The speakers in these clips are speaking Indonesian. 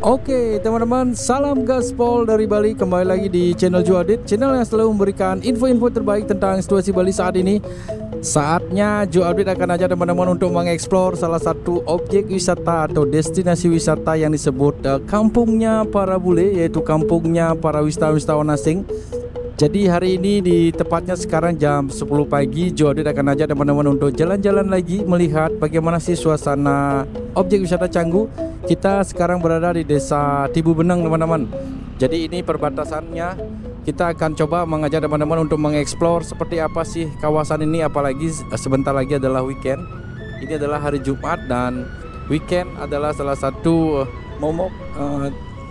Oke teman-teman, salam gaspol dari Bali. Kembali lagi di channel Joadit, channel yang selalu memberikan info-info terbaik tentang situasi Bali saat ini. Saatnya Joadit akan ajak teman-teman untuk mengeksplor salah satu objek wisata atau destinasi wisata yang disebut kampungnya para bule, yaitu kampungnya para wisatawan asing. Jadi hari ini di tepatnya sekarang jam 10 pagi Joadit akan ajak teman-teman untuk jalan-jalan lagi, melihat bagaimana sih suasana objek wisata Canggu. Kita sekarang berada di desa Tibu Beneng teman-teman. Jadi ini perbatasannya. Kita akan coba mengajak teman-teman untuk mengeksplor seperti apa sih kawasan ini, apalagi sebentar lagi adalah weekend. Ini adalah hari Jumat dan weekend adalah salah satu momok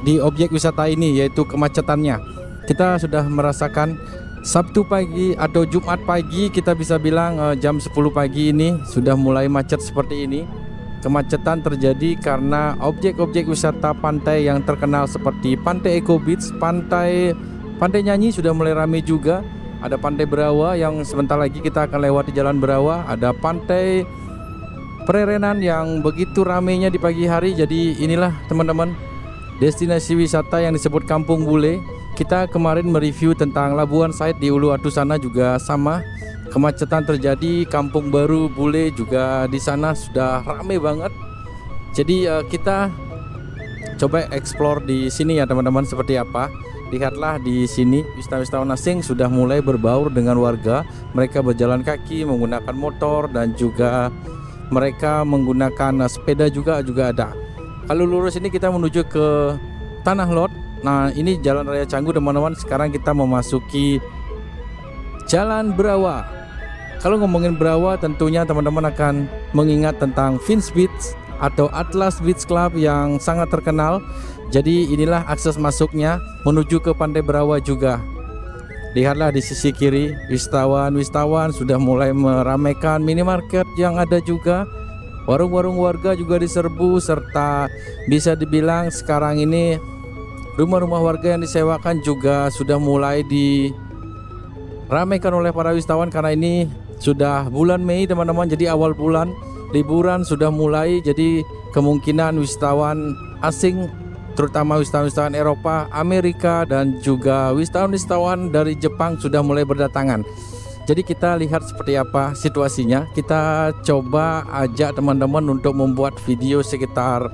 di objek wisata ini, yaitu kemacetannya. Kita sudah merasakan Sabtu pagi atau Jumat pagi, kita bisa bilang jam 10 pagi ini sudah mulai macet seperti ini. Kemacetan terjadi karena objek-objek wisata pantai yang terkenal seperti Pantai Eco Beach, Pantai Nyanyi sudah mulai ramai juga. Ada Pantai Berawa yang sebentar lagi kita akan lewati jalan Berawa. Ada Pantai Prerenan yang begitu ramainya di pagi hari. Jadi inilah teman-teman destinasi wisata yang disebut Kampung Bule. Kita kemarin mereview tentang Labuan Said di Uluwatu sana juga sama. Kemacetan terjadi, Kampung Baru Bule juga di sana sudah ramai banget. Jadi kita coba explore di sini ya teman-teman, seperti apa. Lihatlah di sini wisatawan asing sudah mulai berbaur dengan warga. Mereka berjalan kaki, menggunakan motor, dan juga mereka menggunakan sepeda juga ada. Kalau lurus ini kita menuju ke Tanah Lot. Nah ini Jalan Raya Canggu teman-teman. Sekarang kita memasuki Jalan Berawa. Kalau ngomongin Berawa tentunya teman-teman akan mengingat tentang Vince Beach atau Atlas Beach Club yang sangat terkenal. Jadi inilah akses masuknya menuju ke Pantai Berawa juga. Lihatlah di sisi kiri, wisatawan sudah mulai meramaikan minimarket yang ada juga. Warung-warung warga juga diserbu, serta bisa dibilang sekarang ini rumah-rumah warga yang disewakan juga sudah mulai diramaikan oleh para wisatawan, karena ini sudah bulan Mei teman-teman. Jadi awal bulan, liburan sudah mulai. Jadi kemungkinan wisatawan asing, terutama wisatawan Eropa, Amerika, dan juga wisatawan dari Jepang sudah mulai berdatangan. Jadi kita lihat seperti apa situasinya. Kita coba ajak teman-teman untuk membuat video sekitar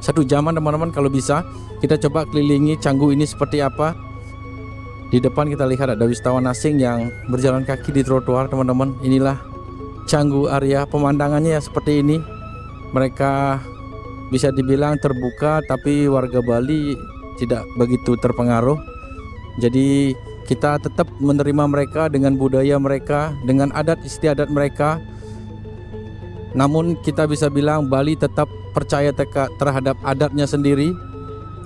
1 jaman teman-teman kalau bisa. Kita coba kelilingi Canggu ini seperti apa. Di depan kita lihat ada wisatawan asing yang berjalan kaki di trotoar teman-teman. Inilah Canggu area, pemandangannya ya seperti ini. Mereka bisa dibilang terbuka, tapi warga Bali tidak begitu terpengaruh. Jadi kita tetap menerima mereka dengan budaya mereka, dengan adat istiadat mereka. Namun kita bisa bilang Bali tetap percaya terhadap adatnya sendiri,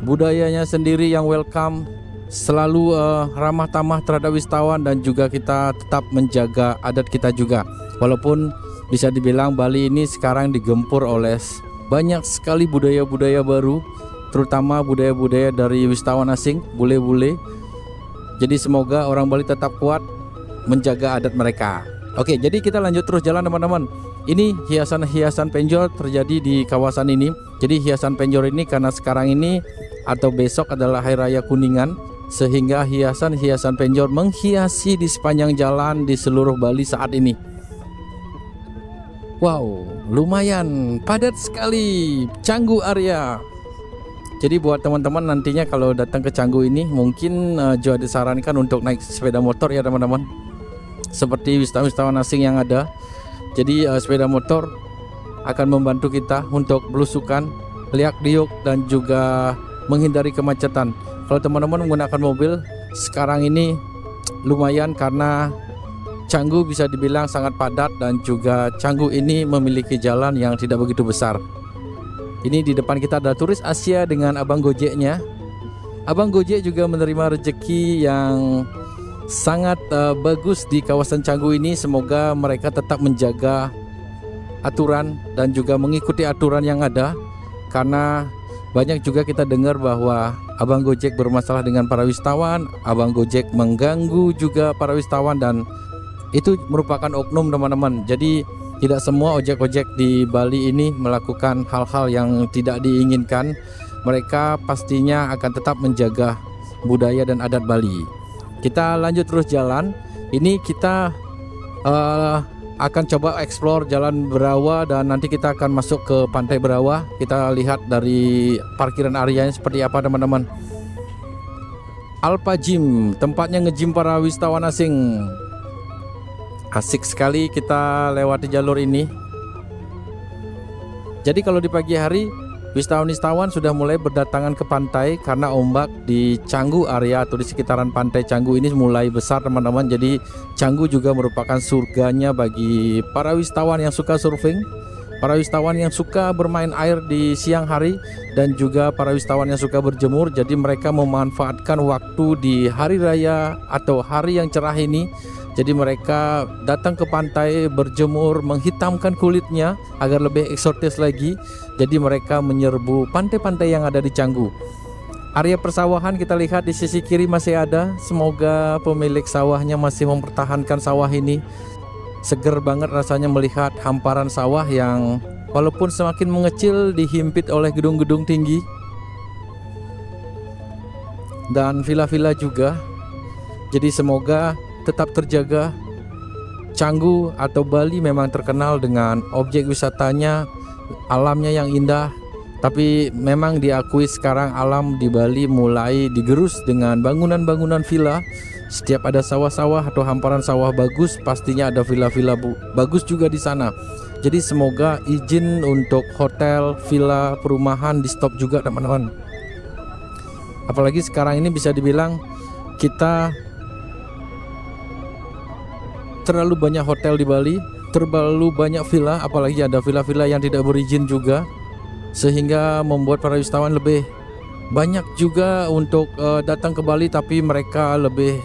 budayanya sendiri yang welcome, selalu ramah tamah terhadap wisatawan, dan juga kita tetap menjaga adat kita juga. Walaupun bisa dibilang Bali ini sekarang digempur oleh banyak sekali budaya-budaya baru, terutama budaya-budaya dari wisatawan asing, bule-bule. Jadi semoga orang Bali tetap kuat menjaga adat mereka. Oke, jadi kita lanjut terus jalan teman-teman. Ini hiasan-hiasan penjor terjadi di kawasan ini. Jadi hiasan penjor ini karena sekarang ini atau besok adalah Hari Raya Kuningan, sehingga hiasan-hiasan penjor menghiasi di sepanjang jalan di seluruh Bali saat ini. Wow, lumayan padat sekali Canggu area. Jadi buat teman-teman nantinya kalau datang ke Canggu ini, mungkin juga disarankan untuk naik sepeda motor ya teman-teman. Seperti wisatawan asing yang ada. Jadi sepeda motor akan membantu kita untuk belusukan, liak-liuk, dan juga menghindari kemacetan. Kalau teman-teman menggunakan mobil sekarang ini lumayan, karena Canggu bisa dibilang sangat padat, dan juga Canggu ini memiliki jalan yang tidak begitu besar. Ini di depan kita ada turis Asia dengan abang Gojeknya. Abang Gojek juga menerima rezeki yang sangat bagus di kawasan Canggu ini. Semoga mereka tetap menjaga aturan dan juga mengikuti aturan yang ada, karena banyak juga kita dengar bahwa abang Gojek bermasalah dengan para wisatawan, abang Gojek mengganggu juga para wisatawan, dan itu merupakan oknum teman-teman. Jadi Tidak semua ojek-ojek di Bali ini melakukan hal-hal yang tidak diinginkan. Mereka pastinya akan tetap menjaga budaya dan adat Bali. Kita lanjut terus jalan. Ini kita akan coba explore Jalan Berawa dan nanti kita akan masuk ke Pantai Berawa. Kita lihat dari parkiran areanya seperti apa teman-teman. Alpha Gym, tempatnya nge-gym para wisatawan asing. Asik sekali kita lewati jalur ini. Jadi kalau di pagi hari wisatawan-wisatawan sudah mulai berdatangan ke pantai karena ombak di Canggu area atau di sekitaran pantai Canggu ini mulai besar teman-teman. Jadi Canggu juga merupakan surganya bagi para wisatawan yang suka surfing, para wisatawan yang suka bermain air di siang hari, dan juga para wisatawan yang suka berjemur. Jadi mereka memanfaatkan waktu di hari raya atau hari yang cerah ini. Jadi mereka datang ke pantai berjemur, menghitamkan kulitnya agar lebih eksotis lagi. Jadi mereka menyerbu pantai-pantai yang ada di Canggu. Area persawahan kita lihat di sisi kiri masih ada. Semoga pemilik sawahnya masih mempertahankan sawah ini. Seger banget rasanya melihat hamparan sawah yang walaupun semakin mengecil dihimpit oleh gedung-gedung tinggi dan villa-villa juga. Jadi semoga tetap terjaga. Canggu atau Bali memang terkenal dengan objek wisatanya, alamnya yang indah. Tapi memang diakui sekarang alam di Bali mulai digerus dengan bangunan-bangunan villa. Setiap ada sawah-sawah atau hamparan sawah bagus, pastinya ada villa-villa bagus juga di sana. Jadi semoga izin untuk hotel, villa, perumahan di stop juga teman-teman. Apalagi sekarang ini bisa dibilang kita terlalu banyak hotel di Bali, terlalu banyak villa, apalagi ada villa-villa yang tidak berizin juga, sehingga membuat para wisatawan lebih banyak juga untuk datang ke Bali, tapi mereka lebih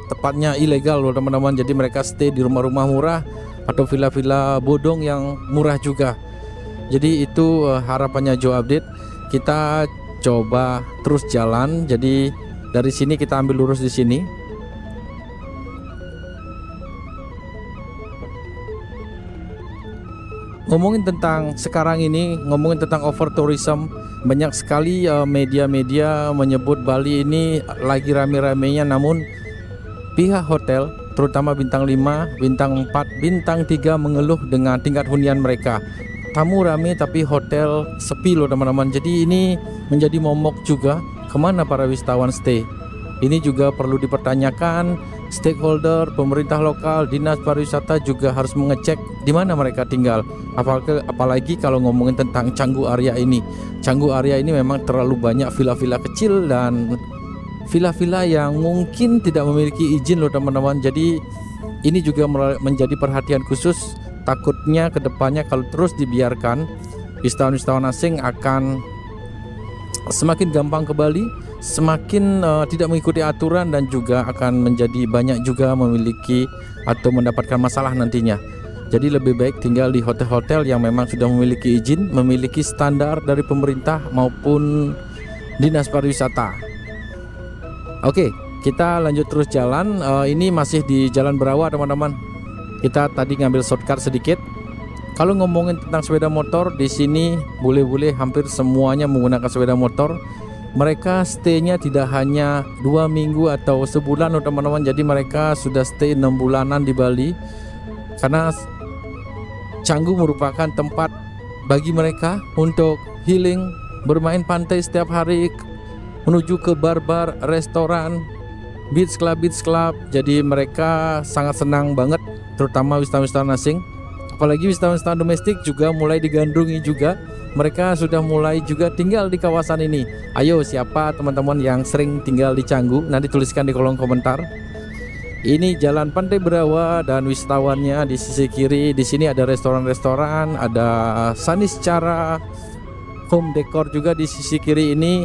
tepatnya ilegal loh teman-teman. Jadi mereka stay di rumah-rumah murah atau villa-villa bodong yang murah juga. Jadi itu harapannya Joe Update. Kita coba terus jalan. Jadi dari sini kita ambil lurus di sini. Ngomongin tentang sekarang ini, ngomongin tentang over tourism, banyak sekali media-media menyebut Bali ini lagi rame-ramenya, namun pihak hotel terutama bintang 5, bintang 4, bintang 3 mengeluh dengan tingkat hunian mereka. Tamu rame tapi hotel sepi loh teman-teman. Jadi ini menjadi momok juga, kemana para wisatawan stay. Ini juga perlu dipertanyakan. Stakeholder, pemerintah lokal, dinas pariwisata juga harus mengecek di mana mereka tinggal. Apalagi kalau ngomongin tentang Canggu area ini. Canggu area ini memang terlalu banyak villa-villa kecil dan villa-villa yang mungkin tidak memiliki izin loh teman-teman. Jadi ini juga menjadi perhatian khusus. Takutnya kedepannya kalau terus dibiarkan, wisatawan-wisatawan asing akan semakin gampang ke Bali, semakin tidak mengikuti aturan, dan juga akan menjadi banyak juga memiliki atau mendapatkan masalah nantinya. Jadi lebih baik tinggal di hotel-hotel yang memang sudah memiliki izin, memiliki standar dari pemerintah maupun dinas pariwisata. Oke, kita lanjut terus jalan. Ini masih di Jalan Berawa teman-teman. Kita tadi ngambil shortcut sedikit. Kalau ngomongin tentang sepeda motor, di sini bule-bule hampir semuanya menggunakan sepeda motor. Mereka stay-nya tidak hanya 2 minggu atau sebulan loh teman-teman. Jadi mereka sudah stay 6 bulanan di Bali. Karena Canggu merupakan tempat bagi mereka untuk healing, bermain pantai setiap hari, menuju ke bar-bar, restoran, beach club. Jadi mereka sangat senang banget, terutama wisatawan-wisatawan asing. Apalagi wisatawan-wisatawan domestik juga mulai digandrungi juga. Mereka sudah mulai juga tinggal di kawasan ini. Ayo, siapa teman-teman yang sering tinggal di Canggu? Nanti tuliskan di kolom komentar. Ini Jalan Pantai Berawa dan wisatawannya di sisi kiri. Di sini ada restoran-restoran, ada Saniscara, home decor juga di sisi kiri ini.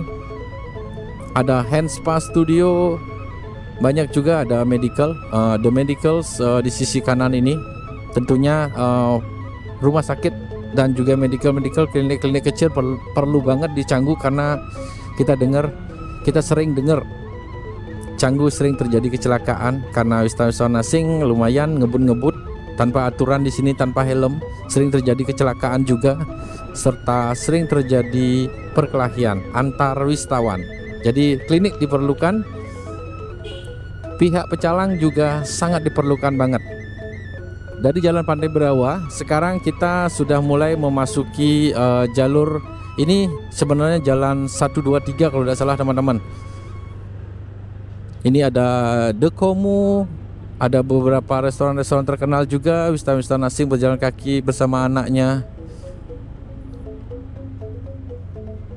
Ada hand spa studio. Banyak juga ada medical, the medicals di sisi kanan ini. Tentunya rumah sakit dan juga medical klinik kecil perlu banget di Canggu, karena kita sering dengar Canggu sering terjadi kecelakaan karena wisatawan asing lumayan ngebut-ngebut tanpa aturan di sini, tanpa helm, sering terjadi kecelakaan juga, serta sering terjadi perkelahian antar wisatawan. Jadi klinik diperlukan, pihak pecalang juga sangat diperlukan banget. Dari Jalan Pantai Berawa, sekarang kita sudah mulai memasuki jalur ini, sebenarnya jalan 123 kalau tidak salah teman-teman. Ini ada The Komu, ada beberapa restoran-restoran terkenal juga, wisatawan asing berjalan kaki bersama anaknya.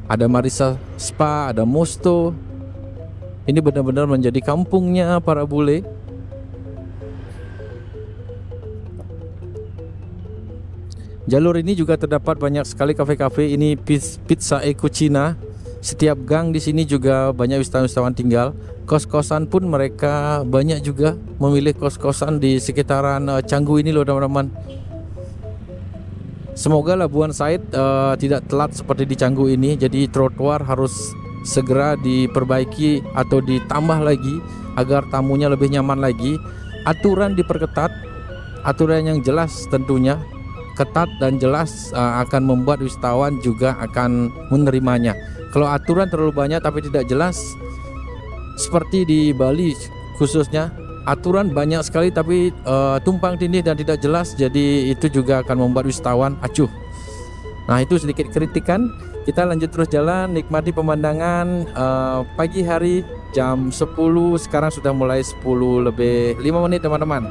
Ada Marisa Spa, ada Mosto. Ini benar-benar menjadi kampungnya para bule. Jalur ini juga terdapat banyak sekali kafe-kafe. Ini Pizza Eco Cina. Setiap gang di sini juga banyak wisatawan tinggal. Kos-kosan pun mereka banyak juga memilih kos-kosan di sekitaran Canggu ini loh teman-teman. Semoga Labuan Said tidak telat seperti di Canggu ini. Jadi trotoar harus segera diperbaiki atau ditambah lagi agar tamunya lebih nyaman lagi. Aturan diperketat, aturan yang jelas tentunya. Ketat dan jelas akan membuat wisatawan juga akan menerimanya. Kalau aturan terlalu banyak tapi tidak jelas, seperti di Bali khususnya, aturan banyak sekali tapi tumpang tindih dan tidak jelas, jadi itu juga akan membuat wisatawan acuh. Nah, itu sedikit kritikan. Kita lanjut terus jalan, nikmati pemandangan pagi hari jam 10. Sekarang sudah mulai 10 lebih 5 menit teman-teman.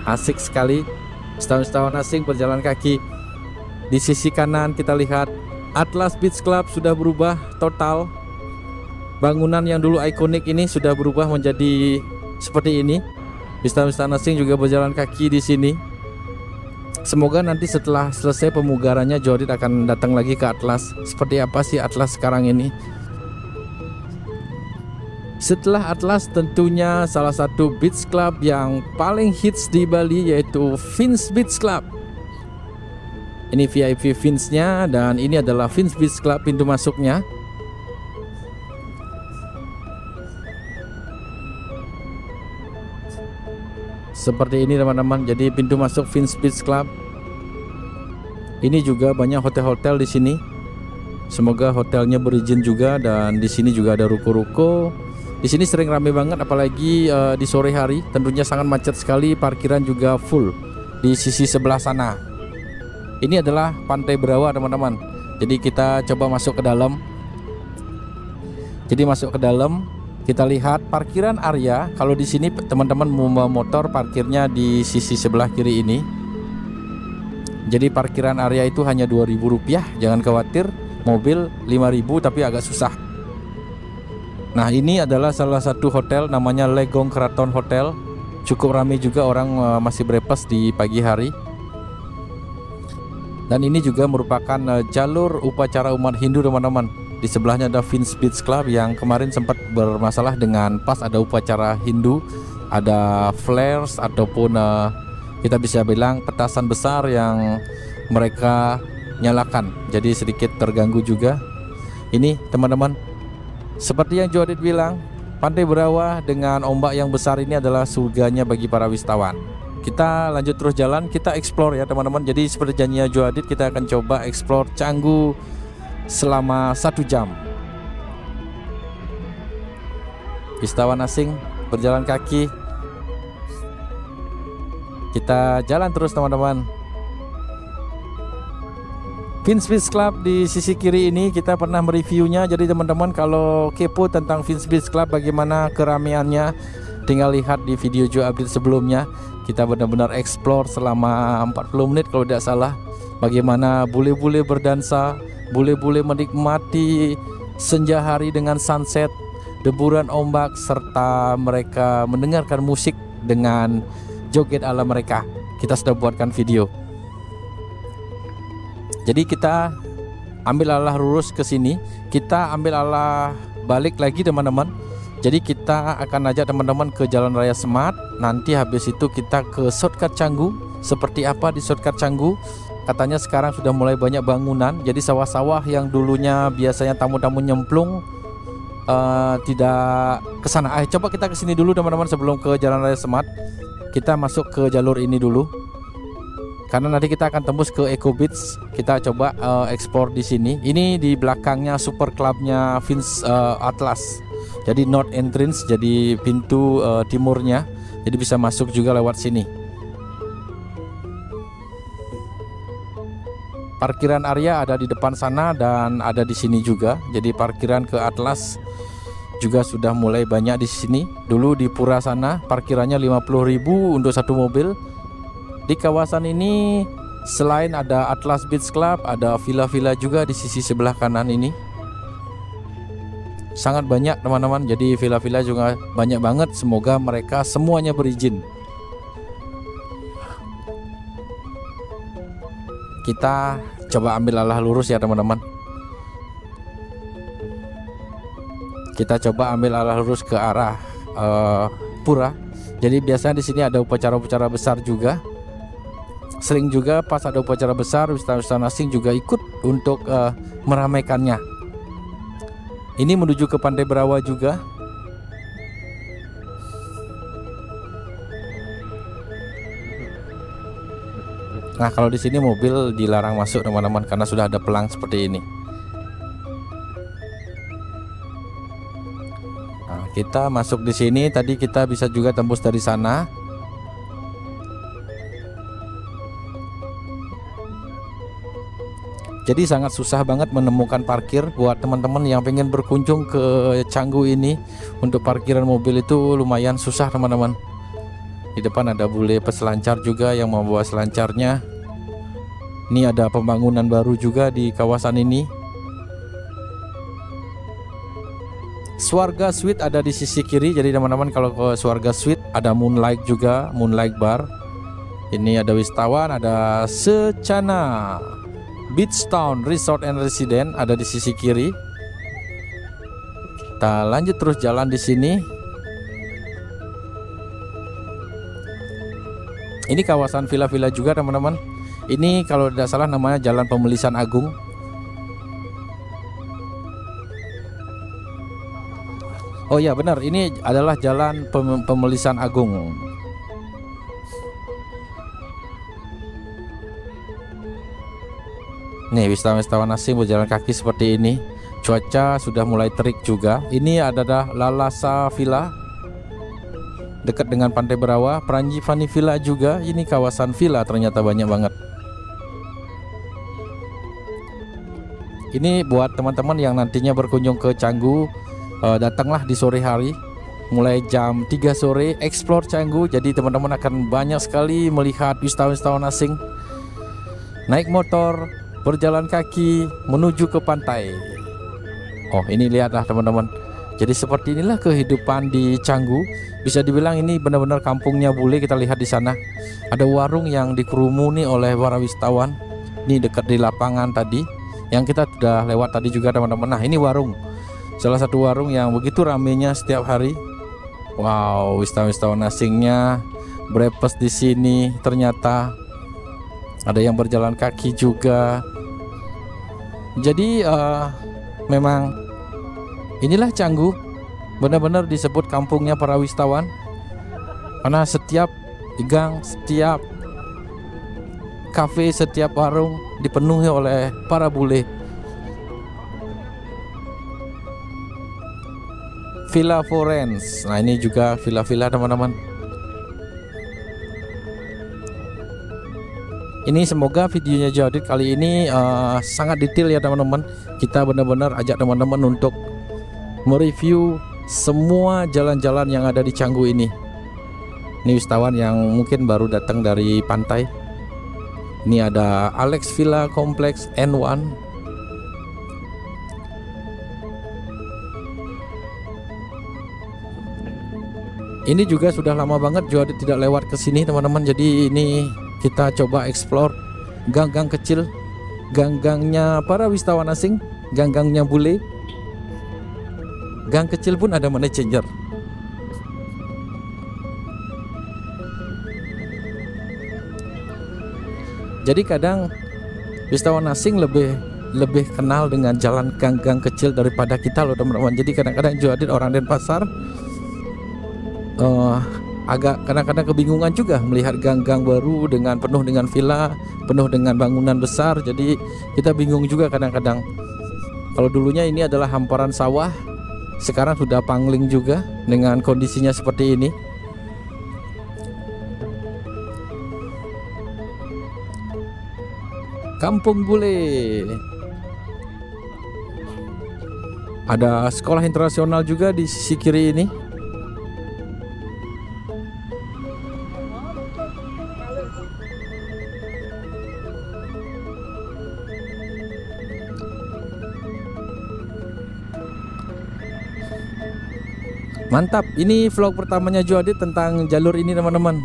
Asik sekali. Wisatawan asing berjalan kaki. Di sisi kanan kita lihat Atlas Beach Club sudah berubah total. Bangunan yang dulu ikonik ini sudah berubah menjadi seperti ini. Wisatawan asing juga berjalan kaki di sini. Semoga nanti setelah selesai pemugarannya Joadit akan datang lagi ke Atlas. Seperti apa sih Atlas sekarang ini? Setelah Atlas tentunya salah satu beach club yang paling hits di Bali yaitu Fins Beach Club. Ini VIP Fins-nya dan ini adalah Fins Beach Club pintu masuknya. Seperti ini teman-teman. Jadi pintu masuk Fins Beach Club. Ini juga banyak hotel-hotel di sini. Semoga hotelnya berizin juga, dan di sini juga ada ruko-ruko. Di sini sering ramai banget, apalagi di sore hari. Tentunya sangat macet sekali, parkiran juga full di sisi sebelah sana. Ini adalah Pantai Berawa teman-teman. Jadi kita coba masuk ke dalam. Jadi masuk ke dalam, kita lihat parkiran area. Kalau di sini teman-teman membawa motor, parkirnya di sisi sebelah kiri ini. Jadi parkiran area itu hanya Rp2.000, jangan khawatir. Mobil 5.000 tapi agak susah. Nah, ini adalah salah satu hotel namanya Legong Keraton Hotel. Cukup ramai juga, orang masih breakfast di pagi hari. Dan ini juga merupakan jalur upacara umat Hindu teman-teman. Di sebelahnya ada Fins Beach Club yang kemarin sempat bermasalah dengan pas ada upacara Hindu. Ada flares ataupun kita bisa bilang petasan besar yang mereka nyalakan. Jadi sedikit terganggu juga. Ini teman-teman, seperti yang Joadit bilang, Pantai Berawa dengan ombak yang besar ini adalah surganya bagi para wisatawan. Kita lanjut terus jalan, kita explore ya teman-teman. Jadi seperti janjinya Joadit, kita akan coba explore Canggu selama 1 jam. Wisatawan asing berjalan kaki. Kita jalan terus teman-teman. Fins Beach Club di sisi kiri ini kita pernah mereviewnya. Jadi teman-teman kalau kepo tentang Fins Beach Club bagaimana keramaiannya, tinggal lihat di video Joe update sebelumnya. Kita benar-benar explore selama 40 menit kalau tidak salah. Bagaimana bule-bule berdansa, bule-bule menikmati senja hari dengan sunset, deburan ombak, serta mereka mendengarkan musik dengan joget ala mereka. Kita sudah buatkan video. Jadi kita ambil arah lurus ke sini, kita ambil arah balik lagi teman-teman. Jadi kita akan ajak teman-teman ke Jalan Raya Semat. Nanti habis itu kita ke shortcut Canggu. Seperti apa di shortcut Canggu? Katanya sekarang sudah mulai banyak bangunan. Jadi sawah-sawah yang dulunya biasanya tamu-tamu nyemplung tidak ke sana. Coba kita ke sini dulu teman-teman sebelum ke Jalan Raya Semat. kita masuk ke jalur ini dulu. Karena nanti kita akan tembus ke Eco Beach. Kita coba explore di sini. Ini di belakangnya Super Clubnya Vince Atlas. Jadi north entrance, jadi pintu timurnya. Jadi bisa masuk juga lewat sini. Parkiran area ada di depan sana dan ada di sini juga. Jadi parkiran ke Atlas juga sudah mulai banyak di sini. Dulu di Pura sana parkirannya 50.000 untuk satu mobil. Di kawasan ini selain ada Atlas Beach Club, ada villa-villa juga di sisi sebelah kanan ini. Sangat banyak teman-teman. Jadi villa-villa juga banyak banget. Semoga mereka semuanya berizin. Kita coba ambil arah lurus ya teman-teman. Kita coba ambil arah lurus ke arah Pura. Jadi biasanya di sini ada upacara-upacara besar juga. Sering juga pas ada upacara besar, wisatawan asing juga ikut untuk meramaikannya. Ini menuju ke Pantai Berawa juga. Nah, kalau di sini mobil dilarang masuk teman-teman karena sudah ada pelang seperti ini. Nah, kita masuk di sini. Tadi kita bisa juga tembus dari sana. Jadi sangat susah banget menemukan parkir buat teman-teman yang pengen berkunjung ke Canggu ini. Untuk parkiran mobil itu lumayan susah teman-teman. Di depan ada bule peselancar juga yang membawa selancarnya. Ini ada pembangunan baru juga di kawasan ini. Swarga Suite ada di sisi kiri. Jadi teman-teman kalau ke Swarga Suite ada Moonlight juga, Moonlight Bar. Ini ada wisatawan, ada Secana Beach Town Resort and Residence ada di sisi kiri. Kita lanjut terus jalan di sini. Ini kawasan villa-villa juga teman-teman. Ini kalau tidak salah namanya Jalan Pemelisan Agung. Oh ya benar, ini adalah Jalan Pemelisan Agung. Nih wisatawan asing berjalan kaki seperti ini. Cuaca sudah mulai terik juga. Ini adalah Lalasa Villa dekat dengan Pantai Berawa. Pranjipani Villa juga. Ini kawasan villa ternyata banyak banget. Ini buat teman-teman yang nantinya berkunjung ke Canggu, datanglah di sore hari mulai jam 3 sore, explore Canggu. Jadi teman-teman akan banyak sekali melihat wisatawan asing naik motor, berjalan kaki menuju ke pantai. Oh ini lihatlah teman-teman. Jadi seperti inilah kehidupan di Canggu. Bisa dibilang ini benar-benar kampungnya bule. Kita lihat di sana ada warung yang dikerumuni oleh para wisatawan. Ini dekat di lapangan tadi yang kita sudah lewat tadi juga teman-teman. Nah ini warung, salah satu warung yang begitu ramenya setiap hari. Wow, wisatawan asingnya breakfast di sini. Ternyata ada yang berjalan kaki juga. Jadi memang inilah Canggu, benar-benar disebut kampungnya para wisatawan. Karena setiap gang, setiap kafe, setiap warung dipenuhi oleh para bule. Villa Florence. Nah ini juga villa-villa teman-teman. Ini semoga videonya Jodit kali ini sangat detail ya teman-teman. Kita benar-benar ajak teman-teman untuk mereview semua jalan-jalan yang ada di Canggu ini. Ini wisatawan yang mungkin baru datang dari pantai. Ini ada Alex Villa Complex N1. Ini juga sudah lama banget Jodit tidak lewat ke sini teman-teman. Jadi ini kita coba explore gang-gang kecil, gang-gangnya para wisatawan asing, gang-gangnya bule. Gang kecil pun ada money changer. Jadi kadang wisatawan asing lebih kenal dengan jalan gang-gang kecil daripada kita loh teman-teman. Jadi kadang-kadang Jodit orang Denpasar agak kadang-kadang kebingungan juga melihat gang-gang baru dengan penuh dengan villa, penuh dengan bangunan besar. Jadi kita bingung juga kadang-kadang. Kalau dulunya ini adalah hamparan sawah, sekarang sudah pangling juga dengan kondisinya seperti ini. Kampung Bule. Ada sekolah internasional juga di sisi kiri ini. Mantap, ini vlog pertamanya Joadit tentang jalur ini teman-teman.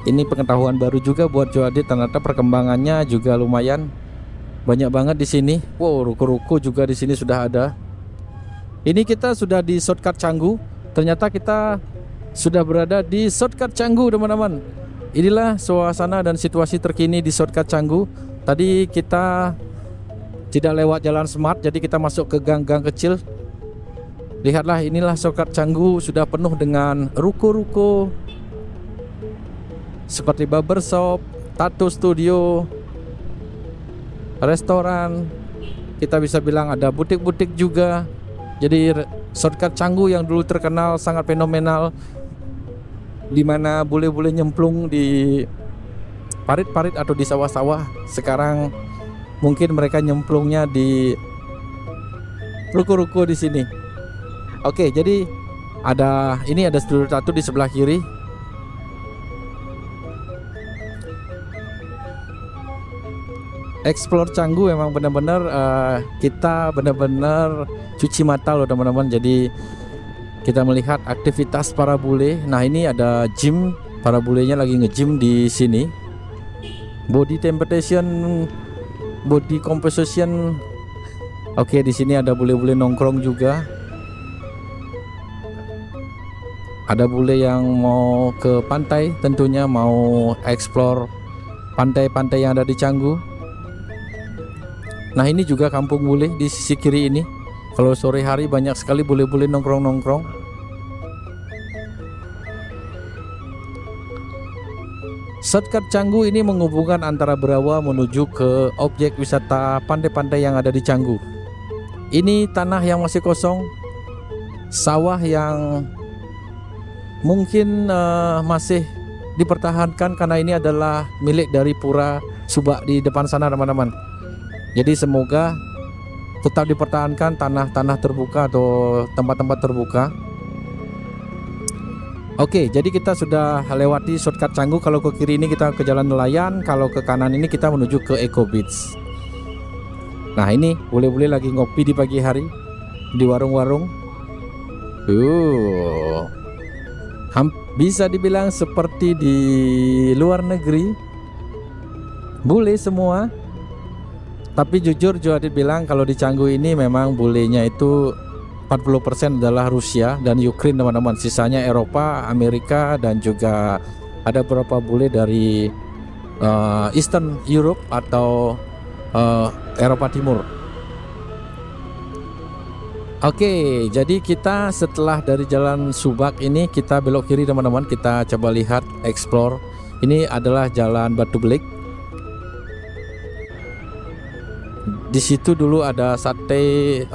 Ini pengetahuan baru juga buat Joadit, ternyata perkembangannya juga lumayan banyak banget di sini. Wow, ruko-ruko juga di sini sudah ada. Ini kita sudah di shortcut Canggu. Ternyata kita sudah berada di shortcut Canggu teman-teman. Inilah suasana dan situasi terkini di shortcut Canggu. Tadi kita tidak lewat jalan smart, jadi kita masuk ke gang-gang kecil. Lihatlah, inilah shortcut Canggu, sudah penuh dengan ruko-ruko seperti barbershop, tattoo studio, restoran. Kita bisa bilang ada butik-butik juga. Jadi shortcut Canggu yang dulu terkenal sangat fenomenal, dimana bule-bule nyemplung di parit-parit atau di sawah-sawah. Sekarang mungkin mereka nyemplungnya di ruko-ruko di sini. Oke, jadi ini ada studio tattoo di sebelah kiri. Explore Canggu memang benar-benar kita benar-benar cuci mata loh teman-teman. Jadi kita melihat aktivitas para bule. Nah, ini ada gym, para bulenya lagi nge-gym di sini. Body temptation, body composition. Oke, di sini ada bule-bule nongkrong juga. Ada bule yang mau ke pantai, tentunya mau explore pantai-pantai yang ada di Canggu. Nah, ini juga kampung bule di sisi kiri ini. Kalau sore hari banyak sekali bule-bule nongkrong-nongkrong. Shortcut Canggu ini menghubungkan antara Berawa menuju ke objek wisata pantai-pantai yang ada di Canggu. Ini tanah yang masih kosong, sawah yang mungkin masih dipertahankan karena ini adalah milik dari Pura Subak di depan sana teman-teman. Jadi semoga tetap dipertahankan tanah-tanah terbuka atau tempat-tempat terbuka. Oke, jadi kita sudah lewati shortcut Canggu. Kalau ke kiri ini kita ke Jalan Nelayan, kalau ke kanan ini kita menuju ke Eco Beach. Nah, ini bule-bule lagi ngopi di pagi hari di warung-warung. Bisa dibilang seperti di luar negeri. Bule semua. Tapi jujur Joadit bilang kalau di Canggu ini memang bulenya itu 40% adalah Rusia dan Ukraina teman-teman. Sisanya Eropa, Amerika, dan juga ada beberapa bule dari Eastern Europe atau Eropa Timur. Oke, jadi kita setelah dari Jalan Subak ini kita belok kiri teman-teman. Kita coba lihat, explore. Ini adalah Jalan Batu Belik. Di situ dulu ada sate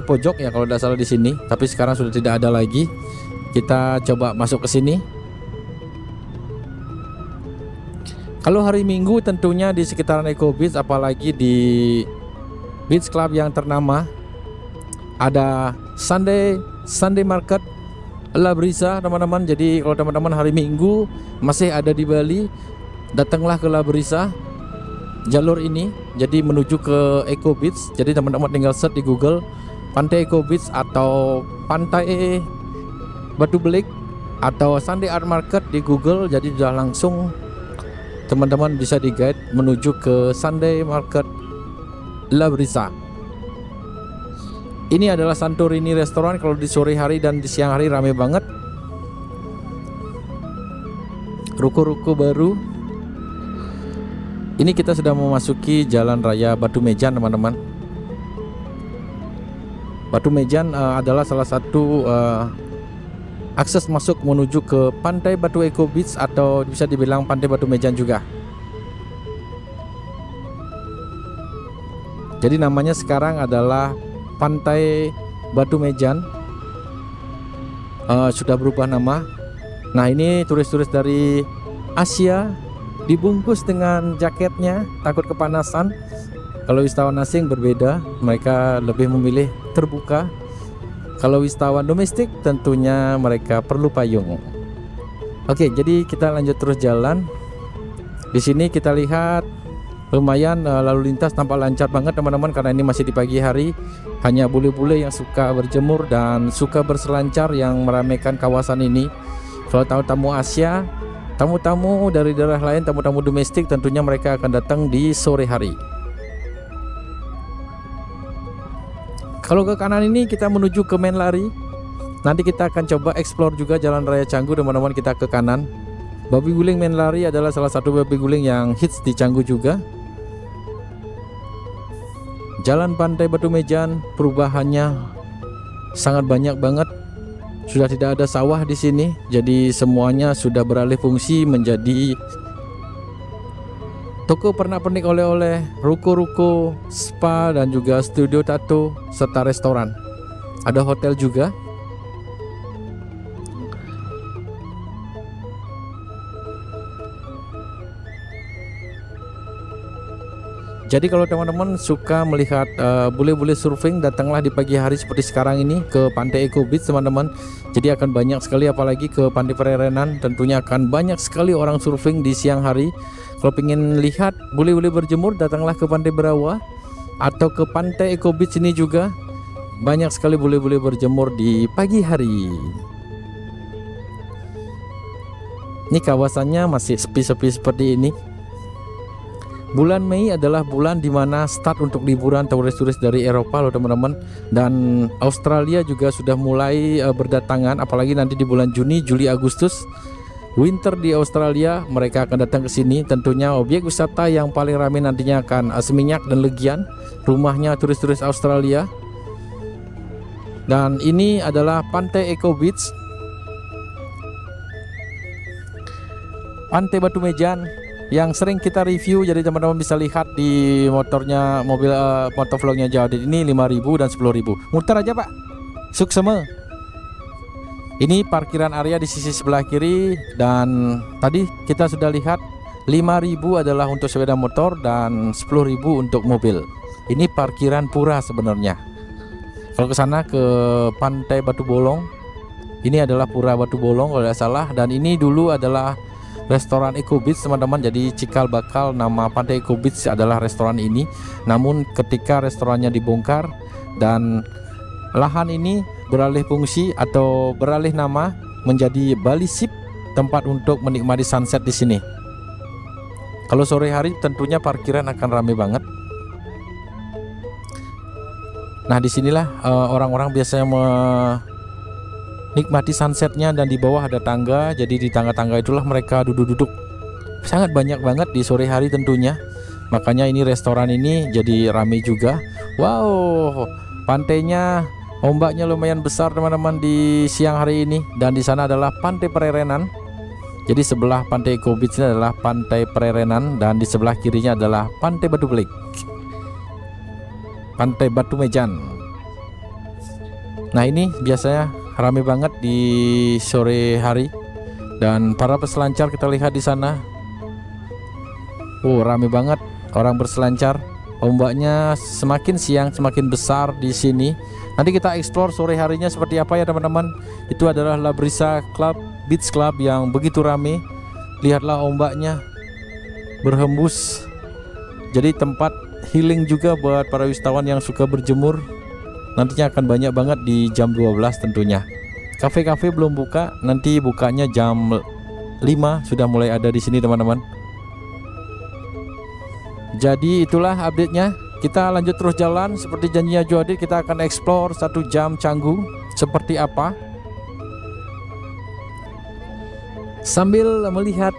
pojok ya kalau tidak salah di sini, tapi sekarang sudah tidak ada lagi. Kita coba masuk ke sini. Kalau hari Minggu tentunya di sekitaran Eco Beach, apalagi di beach club yang ternama, ada Sunday Market La Brisa teman-teman. Jadi kalau teman-teman hari Minggu masih ada di Bali, datanglah ke La Brisa, jalur ini jadi menuju ke Eco Beach. Jadi teman-teman tinggal search di Google Pantai Eco Beach atau Pantai Batu Belik atau Sunday Art Market di Google. Jadi sudah langsung teman-teman bisa di guide menuju ke Sunday Market La Brisa. Ini adalah Santorini restoran. Kalau di sore hari dan di siang hari ramai banget. Ruko-ruko baru. Ini kita sudah memasuki Jalan Raya Batu Mejan teman-teman. Batu Mejan adalah salah satu akses masuk menuju ke Pantai Batu Eco Beach atau bisa dibilang Pantai Batu Mejan juga. Jadi namanya sekarang adalah Pantai Batu Mejan, sudah berubah nama. Nah, ini turis-turis dari Asia dibungkus dengan jaketnya, takut kepanasan. Kalau wisatawan asing berbeda, mereka lebih memilih terbuka. Kalau wisatawan domestik tentunya mereka perlu payung. Oke, jadi kita lanjut terus jalan. Di sini kita lihat lumayan lalu lintas tampak lancar banget teman-teman, karena ini masih di pagi hari. Hanya bule-bule yang suka berjemur dan suka berselancar yang meramaikan kawasan ini. Kalau tamu-tamu Asia, tamu-tamu dari daerah lain, tamu-tamu domestik, tentunya mereka akan datang di sore hari. Kalau ke kanan ini kita menuju ke Menlari. Nanti kita akan coba explore juga Jalan Raya Canggu teman-teman. Kita ke kanan. Babi guling Menlari adalah salah satu babi guling yang hits di Canggu juga. Jalan Pantai Batu Mejan perubahannya sangat banyak banget. Sudah tidak ada sawah di sini, jadi semuanya sudah beralih fungsi menjadi toko pernak-pernik oleh-oleh, ruko-ruko, spa, dan juga studio tato, serta restoran. Ada hotel juga. Jadi kalau teman-teman suka melihat bule-bule surfing, datanglah di pagi hari seperti sekarang ini ke Pantai Eco Beach teman-teman. Jadi akan banyak sekali, apalagi ke Pantai Prerenan, tentunya akan banyak sekali orang surfing di siang hari. Kalau ingin lihat bule-bule berjemur, datanglah ke Pantai Berawa atau ke Pantai Eco Beach. Ini juga banyak sekali bule-bule berjemur di pagi hari. Ini kawasannya masih sepi-sepi seperti ini. Bulan Mei adalah bulan dimana start untuk liburan turis-turis dari Eropa loh teman-teman. Dan Australia juga sudah mulai berdatangan, apalagi nanti di bulan Juni, Juli, Agustus. Winter di Australia, mereka akan datang ke sini. Tentunya objek wisata yang paling ramai nantinya akan Seminyak dan Legian, rumahnya turis-turis Australia. Dan ini adalah Pantai Eco Beach, Pantai Batu Mejan yang sering kita review. Jadi teman-teman bisa lihat di motornya, mobil motovlognya Jawa Adit ini 5.000 dan 10.000. Muter aja Pak, sukseme. Ini parkiran area di sisi sebelah kiri, dan tadi kita sudah lihat 5.000 adalah untuk sepeda motor dan 10.000 untuk mobil. Ini parkiran pura sebenarnya. Kalau ke sana ke Pantai Batu Bolong, ini adalah Pura Batu Bolong kalau tidak salah, dan ini dulu adalah restoran Eco Beach teman-teman. Jadi cikal bakal nama Pantai Eco Beach adalah restoran ini. Namun ketika restorannya dibongkar dan lahan ini beralih fungsi atau beralih nama menjadi Bali Ship, tempat untuk menikmati sunset di sini. Kalau sore hari tentunya parkiran akan ramai banget. Nah, disinilah orang-orang biasanya menikmati sunsetnya, dan di bawah ada tangga. Jadi di tangga-tangga itulah mereka duduk-duduk. Sangat banyak banget di sore hari tentunya. Makanya ini restoran ini jadi ramai juga. Wow, pantainya, ombaknya lumayan besar teman-teman di siang hari ini. Dan di sana adalah Pantai Prerenan. Jadi sebelah Pantai Eco Beach ini adalah Pantai Prerenan, dan di sebelah kirinya adalah Pantai Batu Belik, Pantai Batu Mejan. Nah, ini biasanya ramai banget di sore hari, dan para peselancar kita lihat di sana. Ramai banget orang berselancar. Ombaknya semakin siang semakin besar di sini. Nanti kita explore sore harinya seperti apa ya teman-teman. Itu adalah La Brisa Club, Beach Club yang begitu ramai. Lihatlah ombaknya berhembus. Jadi tempat healing juga buat para wisatawan yang suka berjemur. Nantinya akan banyak banget di jam 12 tentunya. Kafe-kafe belum buka, nanti bukanya jam 5 sudah mulai ada di sini teman-teman. Jadi itulah update-nya. Kita lanjut terus jalan seperti janjinya Jawa Adit. Kita akan explore 1 jam Canggu seperti apa, sambil melihat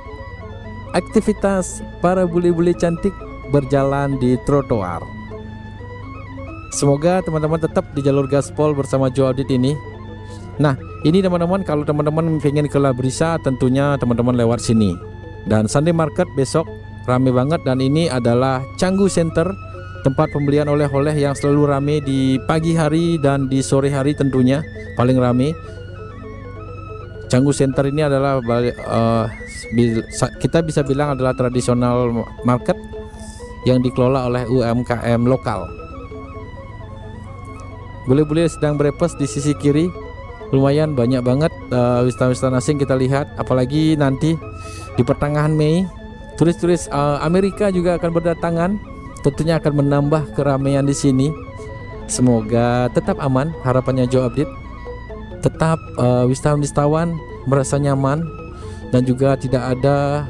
aktivitas para bule-bule cantik berjalan di trotoar. Semoga teman-teman tetap di jalur gaspol bersama Joe Update ini. Nah, ini teman-teman, kalau teman-teman pengen ke Labrisa tentunya teman-teman lewat sini. Dan Sunday Market besok rame banget, dan ini adalah Canggu Center, tempat pembelian oleh-oleh yang selalu rame di pagi hari dan di sore hari tentunya paling rame. Canggu Center ini adalah kita bisa bilang adalah tradisional market yang dikelola oleh UMKM lokal. Bule-bule sedang breakfast di sisi kiri, lumayan banyak banget wisatawan asing kita lihat, apalagi nanti di pertengahan Mei turis-turis Amerika juga akan berdatangan, tentunya akan menambah keramaian di sini. Semoga tetap aman, harapannya Joe Update. Tetap wisatawan merasa nyaman dan juga tidak ada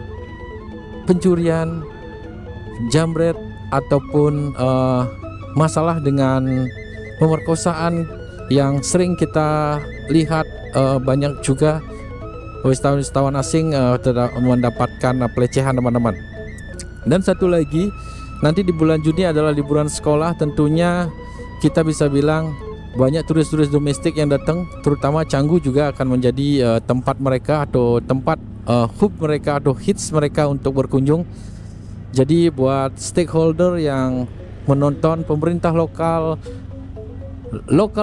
pencurian, jambret ataupun masalah dengan pemerkosaan yang sering kita lihat. Banyak juga wisatawan asing mendapatkan pelecehan teman-teman. Dan satu lagi, nanti di bulan Juni adalah liburan sekolah, tentunya kita bisa bilang banyak turis-turis domestik yang datang, terutama Canggu juga akan menjadi tempat mereka atau tempat hub mereka atau hits mereka untuk berkunjung. Jadi buat stakeholder yang menonton, pemerintah lokal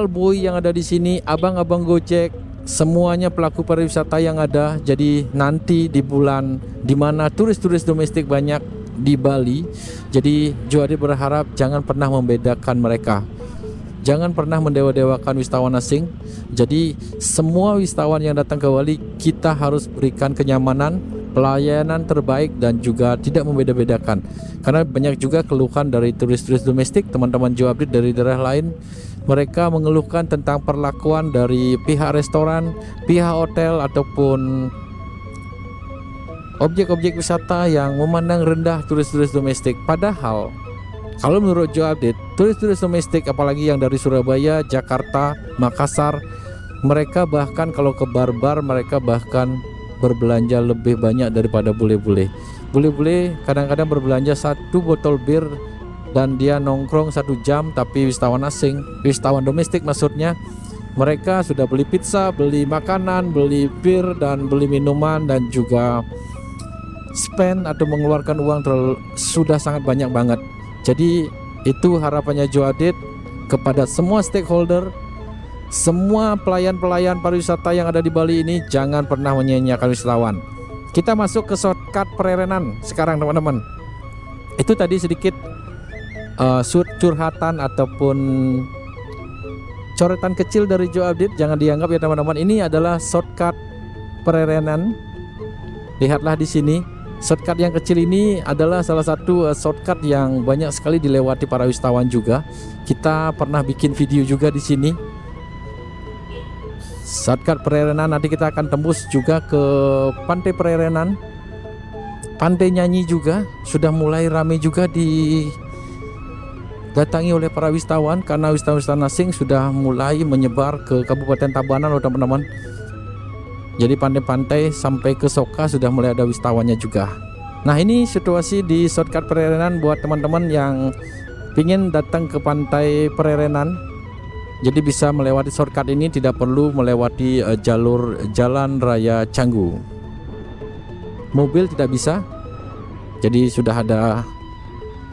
boy yang ada di sini, abang-abang Gojek, semuanya pelaku pariwisata yang ada. Jadi nanti di bulan dimana turis-turis domestik banyak di Bali, jadi Joe Update berharap jangan pernah membedakan mereka, jangan pernah mendewa-dewakan wisatawan asing. Jadi semua wisatawan yang datang ke Bali kita harus berikan kenyamanan, pelayanan terbaik, dan juga tidak membeda-bedakan. Karena banyak juga keluhan dari turis-turis domestik, teman-teman Joe Update dari daerah lain. Mereka mengeluhkan tentang perlakuan dari pihak restoran, pihak hotel, ataupun objek-objek wisata yang memandang rendah turis-turis domestik. Padahal kalau menurut Joe Update, turis-turis domestik apalagi yang dari Surabaya, Jakarta, Makassar, mereka bahkan kalau ke bar-bar mereka bahkan berbelanja lebih banyak daripada bule-bule. Bule-bule kadang-kadang berbelanja 1 botol bir dan dia nongkrong 1 jam, tapi wisatawan asing, wisatawan domestik maksudnya, mereka sudah beli pizza, beli makanan, beli bir, dan beli minuman, dan juga spend atau mengeluarkan uang sudah sangat banyak banget. Jadi itu harapannya Joe Update kepada semua stakeholder, semua pelayan-pelayan pariwisata yang ada di Bali ini, jangan pernah menyia-nyiakan wisatawan. Kita masuk ke shortcut Prerenan sekarang teman-teman. Itu tadi sedikit curhatan ataupun coretan kecil dari Joe Update, jangan dianggap ya teman-teman. Ini adalah shortcut Prerenan. Lihatlah di sini. Shortcut yang kecil ini adalah salah satu shortcut yang banyak sekali dilewati para wisatawan juga. Kita pernah bikin video juga di sini. Shortcut Prerenan, nanti kita akan tembus juga ke Pantai Prerenan. Pantai Nyanyi juga sudah mulai ramai juga didatangi oleh para wisatawan, karena wisatawan asing sudah mulai menyebar ke Kabupaten Tabanan loh teman-teman. Jadi pantai-pantai sampai ke Soka sudah mulai ada wisatawannya juga. Nah, ini situasi di shortcut Prerenan buat teman-teman yang ingin datang ke Pantai Prerenan. Jadi bisa melewati shortcut ini, tidak perlu melewati jalur jalan raya Canggu. Mobil tidak bisa. Jadi sudah ada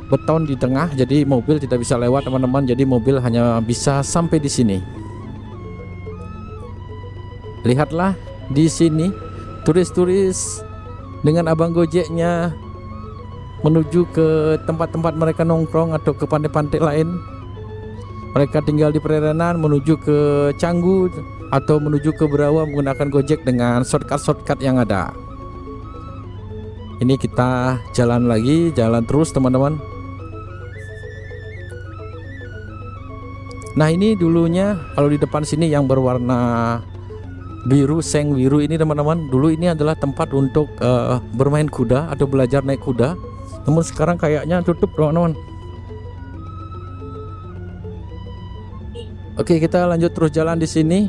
beton di tengah, jadi mobil tidak bisa lewat teman-teman. Jadi mobil hanya bisa sampai di sini. Lihatlah di sini turis-turis dengan abang Gojeknya menuju ke tempat-tempat mereka nongkrong atau ke pantai-pantai lain. Mereka tinggal di Prerenan menuju ke Canggu atau menuju ke Berawa menggunakan Gojek dengan shortcut yang ada. Ini kita jalan lagi, jalan terus teman-teman. Nah, ini dulunya kalau di depan sini yang berwarna biru, seng biru ini teman-teman, dulu ini adalah tempat untuk bermain kuda atau belajar naik kuda. Namun sekarang kayaknya tutup teman-teman. Oke, kita lanjut terus jalan di sini.